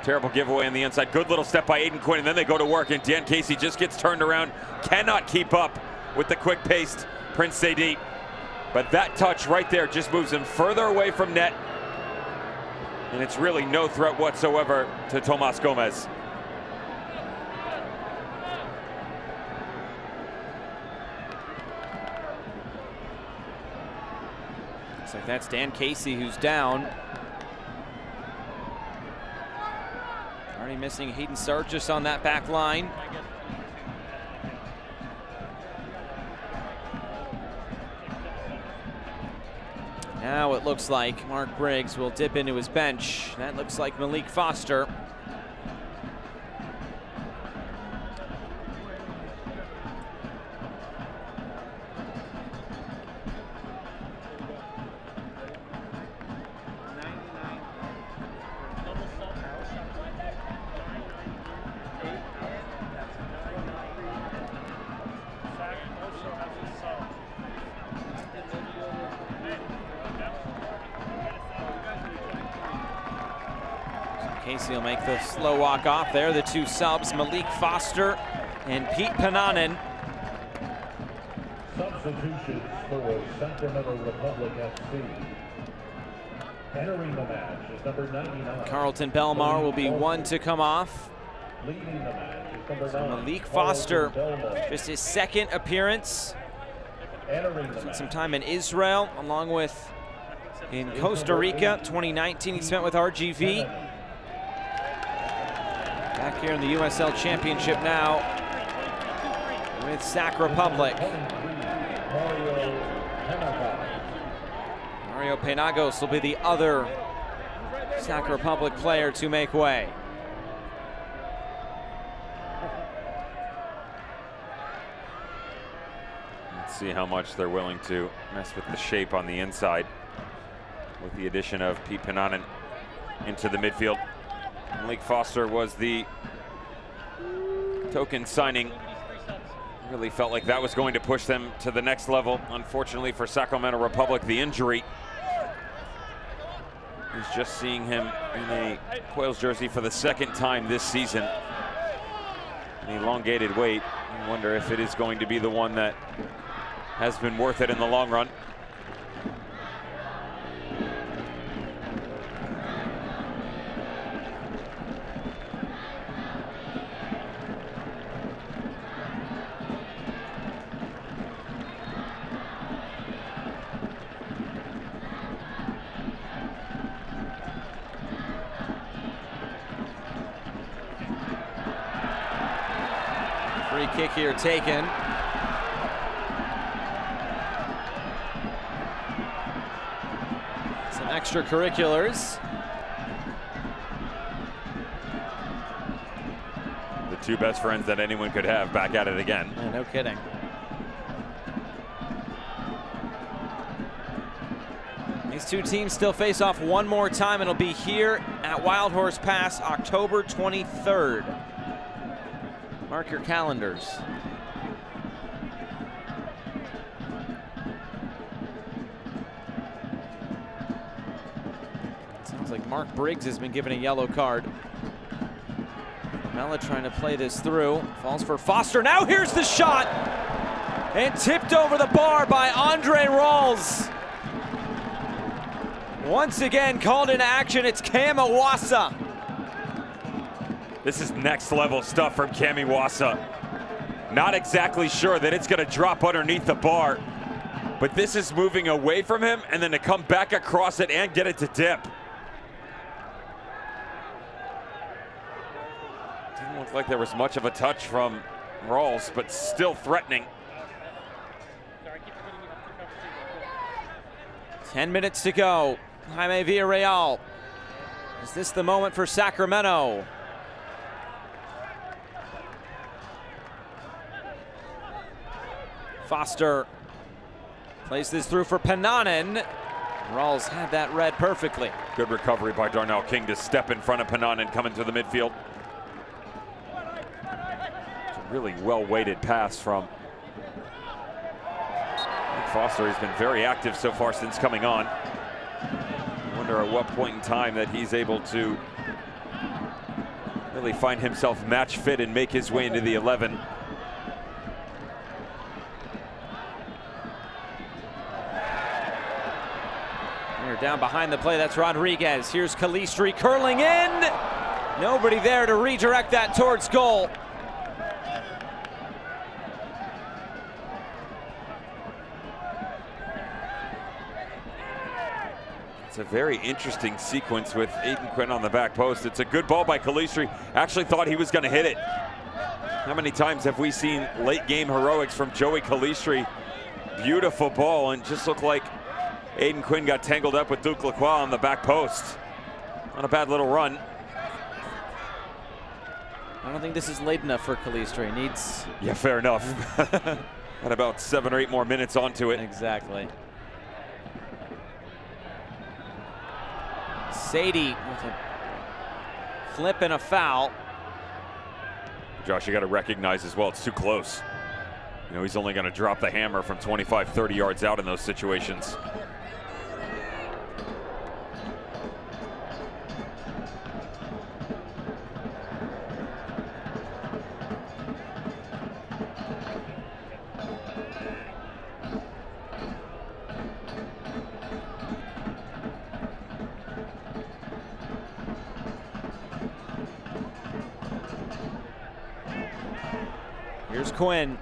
Terrible giveaway on the inside. Good little step by Aiden Quinn, and then they go to work, and Dan Casey just gets turned around. Cannot keep up with the quick-paced Prince Sadie. But that touch right there just moves him further away from net. And it's really no threat whatsoever to Tomas Gomez. Looks like that's Dan Casey who's down. Already missing Hayden Sargis on that back line. Now it looks like Mark Briggs will dip into his bench. That looks like Malik Foster. Casey will make the slow walk off there. The two subs, Malik Foster and Pete Pananen. Substitutions for Sacramento Republic FC. Entering the match is number 99. Carlton Belmar will be one to come off. Leading the match is number 9. Malik Foster, just his second appearance. Entering some time in Israel, along with in Costa Rica. 2019 he spent with RGV. Back here in the USL Championship now with Sac Republic. Mario Penagos will be the other Sac Republic player to make way. Let's see how much they're willing to mess with the shape on the inside with the addition of Pete Pananen into the midfield. Malik Foster was the token signing. Really felt like that was going to push them to the next level. Unfortunately for Sacramento Republic, the injury. He's just seeing him in a Quails jersey for the second time this season. An elongated wait. I wonder if it is going to be the one that has been worth it in the long run. Free kick here taken. Some extracurriculars. The two best friends that anyone could have back at it again. Yeah, no kidding. These two teams still face off one more time. It'll be here at Wild Horse Pass, October 23rd. Mark your calendars. Sounds like Mark Briggs has been given a yellow card. Mella trying to play this through. Falls for Foster. Now here's the shot. And tipped over the bar by Andre Rawls. Once again called into action. It's Cam Iwasa. This is next level stuff from Cam Iwasa. Not exactly sure that it's going to drop underneath the bar, but this is moving away from him and then to come back across it and get it to dip. Didn't look like there was much of a touch from Rawls, but still threatening. 10 minutes to go. Jaime Villarreal. Is this the moment for Sacramento? Foster plays this through for Pananen. Rawls had that read perfectly. Good recovery by Darnell King to step in front of Pananen coming to the midfield. It's a really well-weighted pass from Foster. He's been very active so far since coming on. I wonder at what point in time that he's able to really find himself match fit and make his way into the 11. Down behind the play, that's Rodriguez. Here's Calistri curling in. Nobody there to redirect that towards goal. It's a very interesting sequence with Aiden Quinn on the back post. It's a good ball by Calistri. Actually thought he was going to hit it. How many times have we seen late game heroics from Joey Calistri? Beautiful ball, and just looked like Aiden Quinn got tangled up with Duke Lacroix on the back post. Not a bad little run. I don't think this is late enough for Calistri. Needs... Yeah, fair enough. Had about 7 or 8 more minutes onto it. Exactly. Sadie with a flip and a foul. Josh, you got to recognize as well, it's too close. You know, he's only going to drop the hammer from 25, 30 yards out in those situations. Here's Quinn.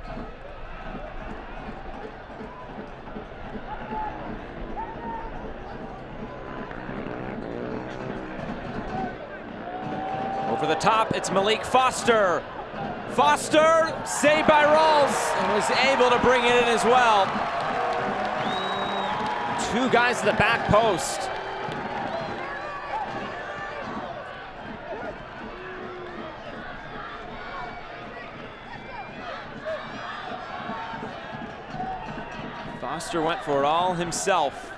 Over the top, it's Malik Foster. Foster, saved by Rawls, and was able to bring it in as well. 2 guys to the back post. Foster went for it all himself.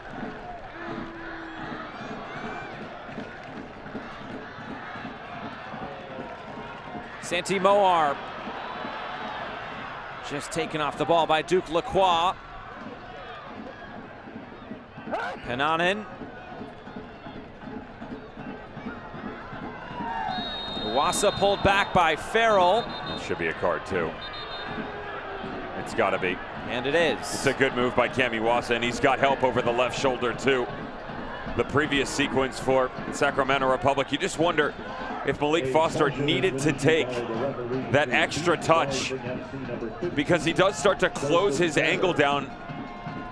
Santi Moar just taken off the ball by Duke Lacroix. Pananen. Wassa pulled back by Farrell. That should be a card too. It's got to be. And it is. It's a good move by Cami Wassa, and he's got help over the left shoulder too. The previous sequence for Sacramento Republic, you just wonder if Malik Foster needed to take that extra touch, because he does start to close his angle down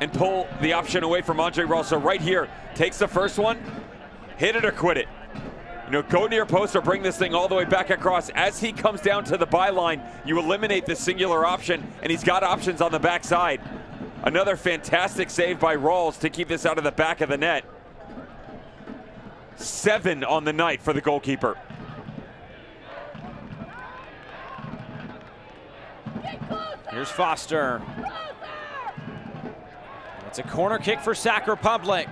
and pull the option away from Andre Rawls. So right here, takes the first one, hit it or quit it. You know, go near post or bring this thing all the way back across. As he comes down to the byline, you eliminate the singular option, and he's got options on the backside. Another fantastic save by Rawls to keep this out of the back of the net. 7 on the night for the goalkeeper. Here's Foster. It's a corner kick for Sac Republic.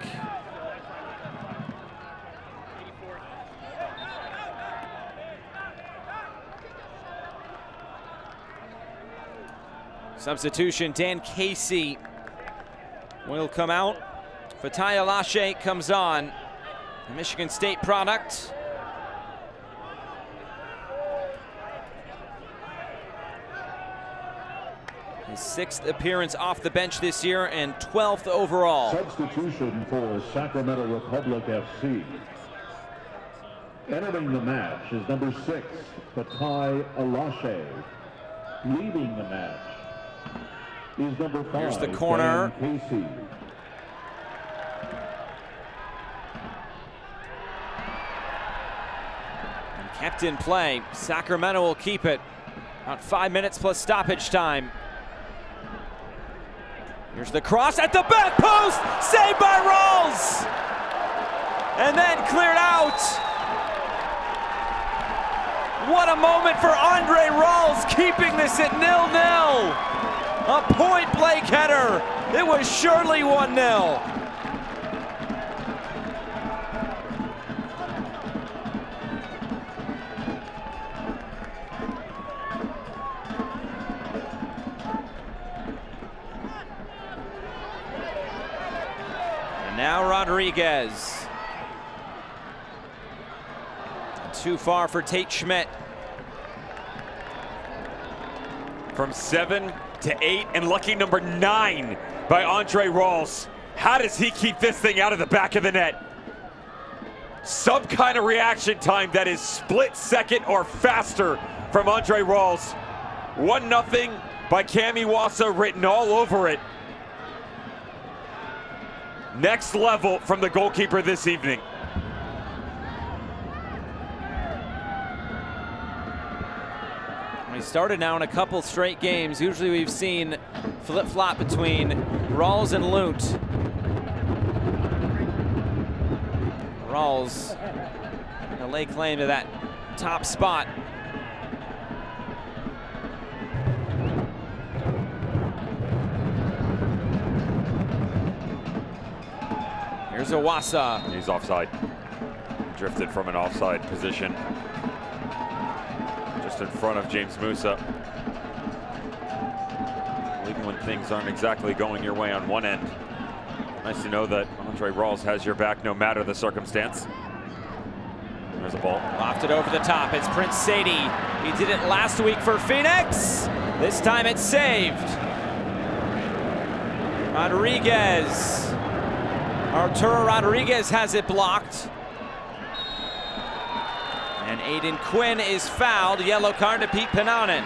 Substitution, Dan Casey will come out. Fataya Lache comes on, a Michigan State product. His 6th appearance off the bench this year and 12th overall. Substitution for Sacramento Republic FC. Entering the match is number 6, Fatai Alashe. Leaving the match is number 5. Here's the corner. Dan Casey. And kept in play. Sacramento will keep it. About 5 minutes plus stoppage time. Here's the cross at the back post, saved by Rawls! And then cleared out. What a moment for Andre Rawls, keeping this at 0-0. A point-blank header. It was surely 1-0. Now Rodriguez. Too far for Tate Schmidt. From 7 to 8, and lucky number 9 by Andre Rawls. How does he keep this thing out of the back of the net? Some kind of reaction time that is split second or faster from Andre Rawls. 1-0 by Cami Wassa written all over it. Next level from the goalkeeper this evening. We started now in a couple straight games. Usually we've seen flip-flop between Rawls and Lunt. Rawls gonna lay claim to that top spot. Here's Owasa. He's offside. Drifted from an offside position. Just in front of James Musa. Even when things aren't exactly going your way on one end. Nice to know that Andre Rawls has your back no matter the circumstance. There's a ball. Lofted over the top. It's Prince Sadie. He did it last week for Phoenix. This time it's saved. Rodriguez. Arturo Rodriguez has it blocked. And Aiden Quinn is fouled. Yellow card to Pete Pananen.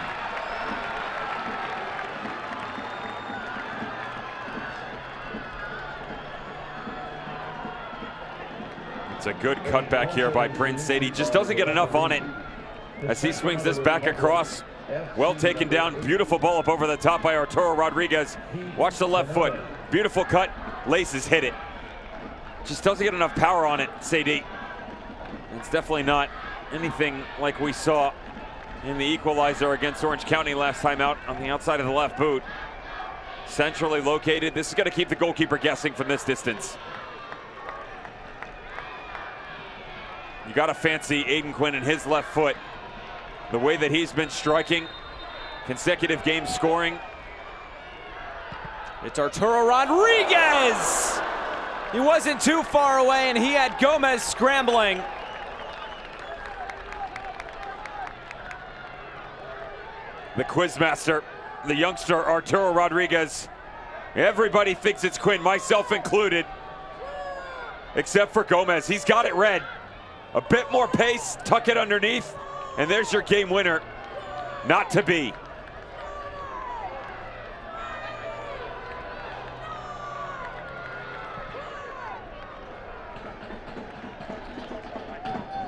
It's a good cutback here by Prince Sadie. Just doesn't get enough on it as he swings this back across. Well taken down. Beautiful ball up over the top by Arturo Rodriguez. Watch the left foot. Beautiful cut. Laces hit it. Just doesn't get enough power on it, Sadie. It's definitely not anything like we saw in the equalizer against Orange County last time out on the outside of the left boot. Centrally located. This is going to keep the goalkeeper guessing from this distance. You got to fancy Aiden Quinn and his left foot. The way that he's been striking, consecutive games scoring. It's Arturo Rodriguez! He wasn't too far away, and he had Gomez scrambling. The quizmaster, the youngster Arturo Rodriguez. Everybody thinks it's Quinn, myself included, except for Gomez. He's got it red. A bit more pace, tuck it underneath, and there's your game winner. Not to be.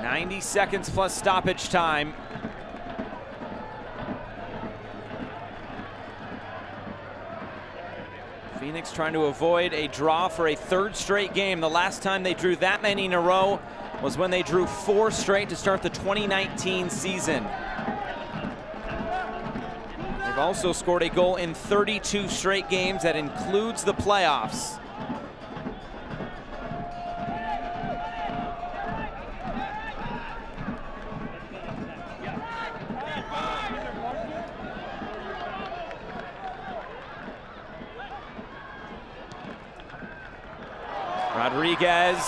"90 seconds plus stoppage time." Phoenix trying to avoid a draw for a third straight game. The last time they drew that many in a row was when they drew 4 straight to start the 2019 season. They've also scored a goal in 32 straight games. That includes the playoffs. Rodriguez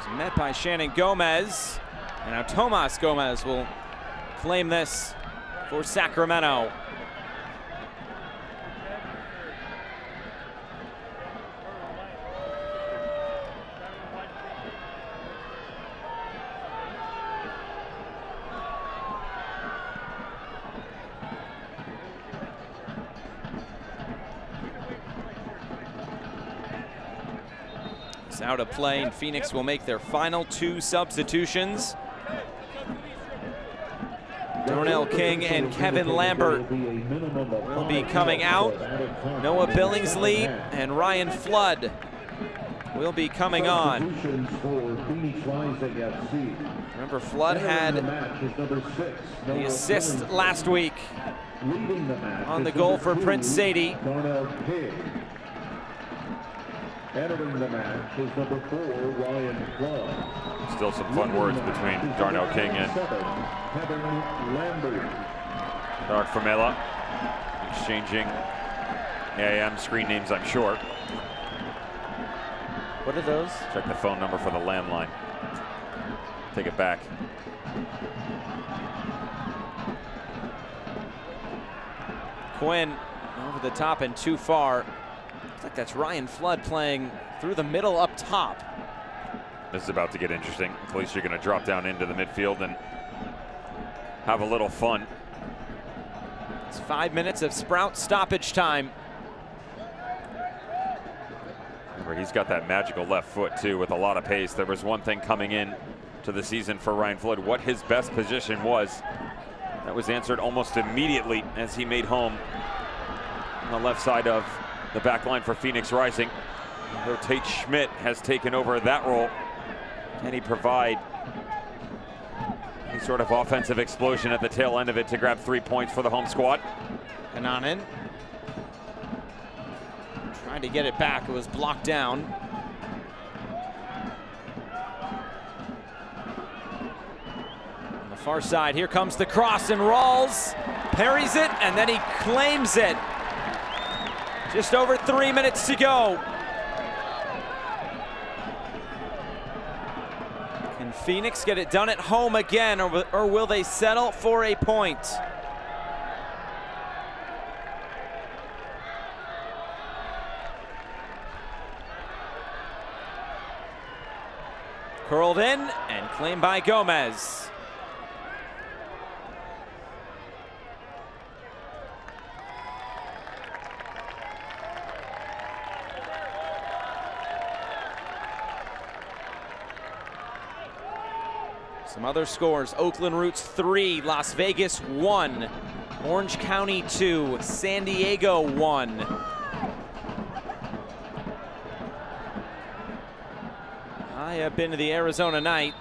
is met by Shannon Gomez. And now Tomas Gomez will claim this for Sacramento. It's out of play, and Phoenix will make their final 2 substitutions. Darnell King and Kevin Lambert will be coming out. Noah Billingsley and Ryan Flood will be coming on. Remember, Flood had the assist last week on the goal for Prince Sadie. Entering the match is number 4, Ryan Flood. Still some fun words between Darnell King and Kevin Lambert. Dark Famela, exchanging AIM screen names, I'm sure. What are those? Check the phone number for the landline. Take it back. Quinn over the top and too far. Looks like that's Ryan Flood playing through the middle up top. This is about to get interesting. At least you're going to drop down into the midfield and have a little fun. It's 5 minutes of Sprout stoppage time. Remember, he's got that magical left foot too with a lot of pace. There was one thing coming in to the season for Ryan Floyd, what his best position was. That was answered almost immediately as he made home on the left side of the back line for Phoenix Rising. Though Tate Schmidt has taken over that role. Can he provide any sort of offensive explosion at the tail end of it to grab 3 points for the home squad? Kananen trying to get it back. It was blocked down. On the far side, here comes the cross, and Rawls parries it, and then he claims it. Just over 3 minutes to go. Can Phoenix get it done at home again, or will they settle for a point? Curled in and claimed by Gomez. Some other scores: Oakland Roots 3, Las Vegas 1, Orange County 2, San Diego 1. I have been to the Arizona night,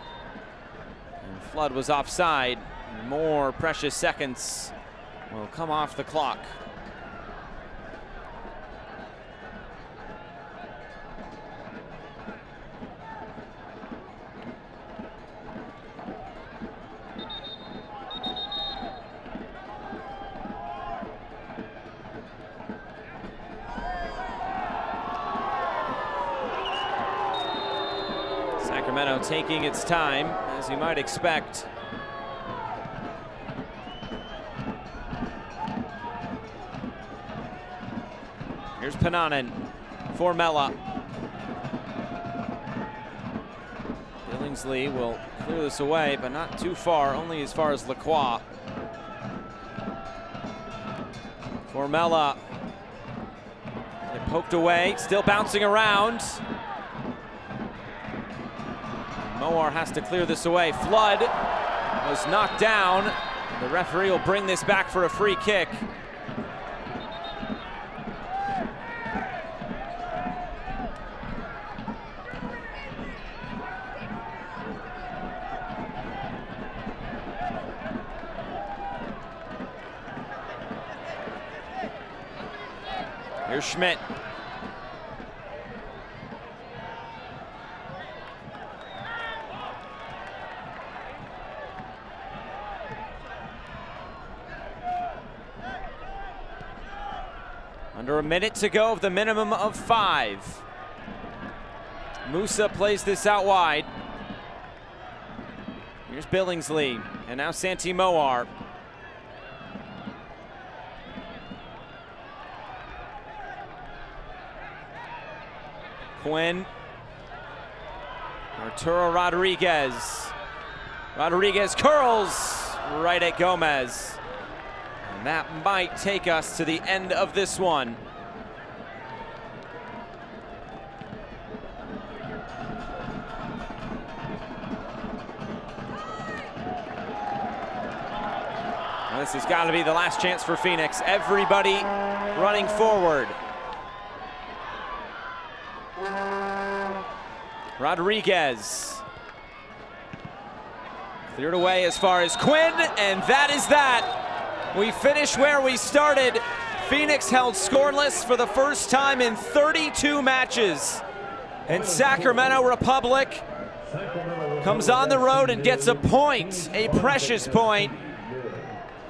and Flood was offside. More precious seconds will come off the clock. Sacramento taking its time, as you might expect. Here's Pananen, Formella. Billingsley will clear this away, but not too far, only as far as Lacroix. Formella, they poked away, still bouncing around. Moar has to clear this away. Flood was knocked down. The referee will bring this back for a free kick. Here's Schmidt. Under a minute to go of the minimum of 5. Musa plays this out wide. Here's Billingsley, and now Santi Moar. Quinn. Arturo Rodriguez. Rodriguez curls right at Gomez. And that might take us to the end of this one. Well, this has got to be the last chance for Phoenix. Everybody running forward. Rodriguez. Cleared away as far as Quinn, and that is that. We finish where we started. Phoenix held scoreless for the first time in 32 matches. And Sacramento Republic comes on the road and gets a point, a precious point.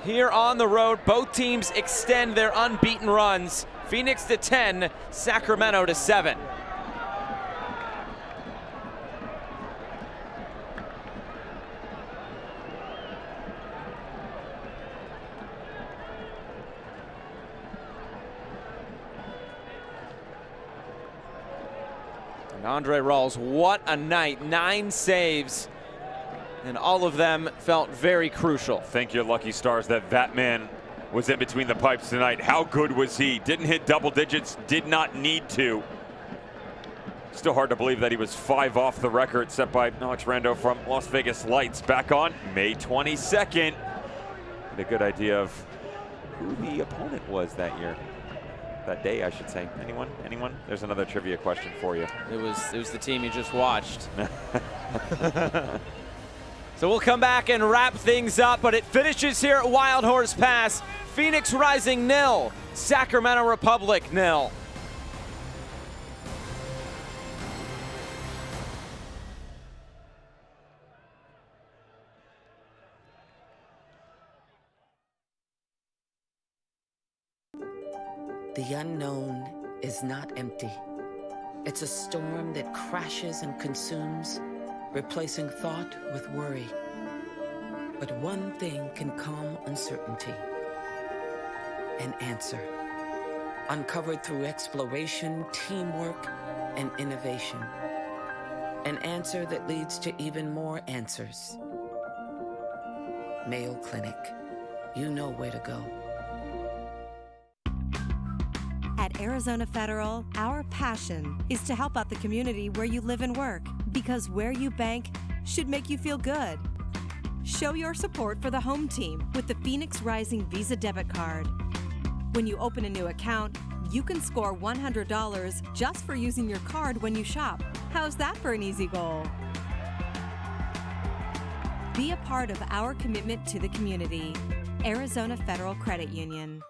Here on the road, both teams extend their unbeaten runs. Phoenix to 10, Sacramento to 7. Andre Rawls, what a night. 9 saves, and all of them felt very crucial. Thank your lucky stars that man was in between the pipes tonight. How good was he? Didn't hit double digits, did not need to. Still hard to believe that he was 5 off the record set by Alex Rando from Las Vegas Lights. Back on May 22nd. Get a good idea of who the opponent was that year. That day, I should say. Anyone? Anyone? There's another trivia question for you. It was the team you just watched. So we'll come back and wrap things up, but it finishes here at Wild Horse Pass. Phoenix Rising 0, Sacramento Republic 0. The unknown is not empty. It's a storm that crashes and consumes, replacing thought with worry. But one thing can calm uncertainty: an answer. Uncovered through exploration, teamwork, and innovation. An answer that leads to even more answers. Mayo Clinic. You know where to go. At Arizona Federal, our passion is to help out the community where you live and work, because where you bank should make you feel good. Show your support for the home team with the Phoenix Rising Visa debit card. When you open a new account, you can score $100 just for using your card when you shop. How's that for an easy goal? Be a part of our commitment to the community. Arizona Federal Credit Union.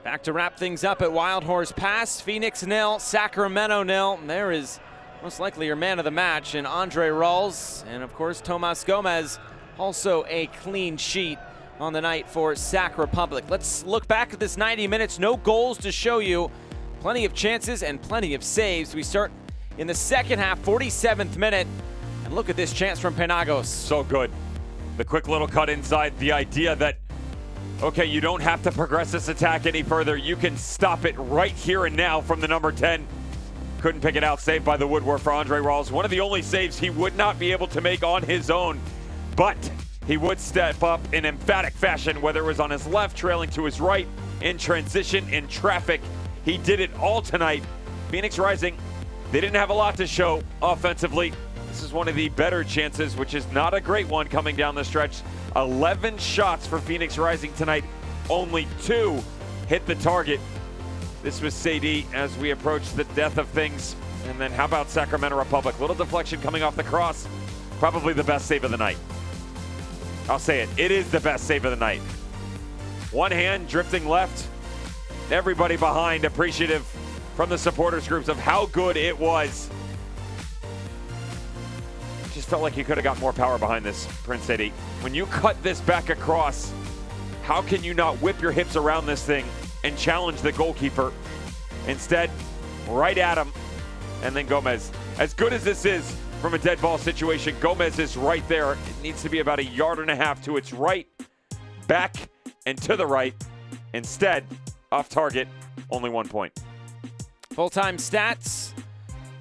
Back to wrap things up at Wild Horse Pass. Phoenix 0, Sacramento 0. There is most likely your man of the match in Andre Rawls. And of course, Tomas Gomez, also a clean sheet on the night for Sac Republic. Let's look back at this 90 minutes. No goals to show you. Plenty of chances and plenty of saves. We start in the second half, 47th minute. And look at this chance from Penagos. So good. The quick little cut inside. The idea that, okay, you don't have to progress this attack any further. You can stop it right here and now from the number 10. Couldn't pick it out. Saved by the woodwork for Andre Rawls. One of the only saves he would not be able to make on his own. But he would step up in emphatic fashion, whether it was on his left, trailing to his right, in transition, in traffic. He did it all tonight. Phoenix Rising, they didn't have a lot to show offensively. This is one of the better chances, which is not a great one coming down the stretch. 11 shots for Phoenix Rising tonight. Only 2 hit the target. This was Sadie as we approach the death of things. And then how about Sacramento Republic? Little deflection coming off the cross. Probably the best save of the night. I'll say it. It is the best save of the night. One hand drifting left. Everybody behind appreciative from the supporters groups of how good it was. Just felt like you could have got more power behind this, Prince Eddie. When you cut this back across, how can you not whip your hips around this thing and challenge the goalkeeper? Instead, right at him, and then Gomez. As good as this is from a dead ball situation, Gomez is right there. It needs to be about 1.5 yards to its right, back, and to the right. Instead, off target, only 1 point. Full-time stats.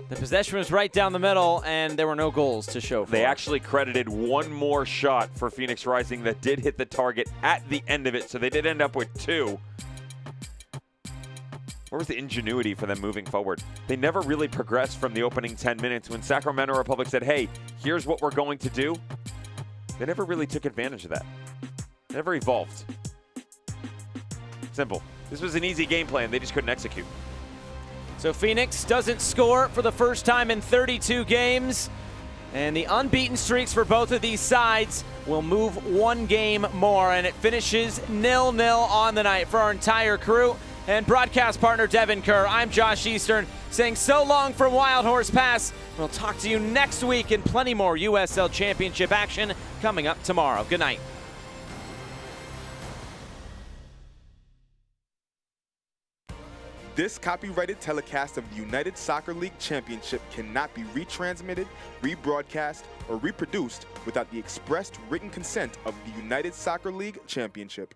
The possession was right down the middle, and there were no goals to show for. They actually credited one more shot for Phoenix Rising that did hit the target at the end of it, so they did end up with 2. Where was the ingenuity for them moving forward? They never really progressed from the opening 10 minutes. When Sacramento Republic said, hey, here's what we're going to do, they never really took advantage of that. They never evolved. Simple. This was an easy game plan. They just couldn't execute. So Phoenix doesn't score for the first time in 32 games. And the unbeaten streaks for both of these sides will move 1 game more. And it finishes 0-0 on the night. For our entire crew and broadcast partner Devin Kerr, I'm Josh Eastern saying so long from Wild Horse Pass. We'll talk to you next week and plenty more USL Championship action coming up tomorrow. Good night. This copyrighted telecast of the United Soccer League Championship cannot be retransmitted, rebroadcast, or reproduced without the expressed written consent of the United Soccer League Championship.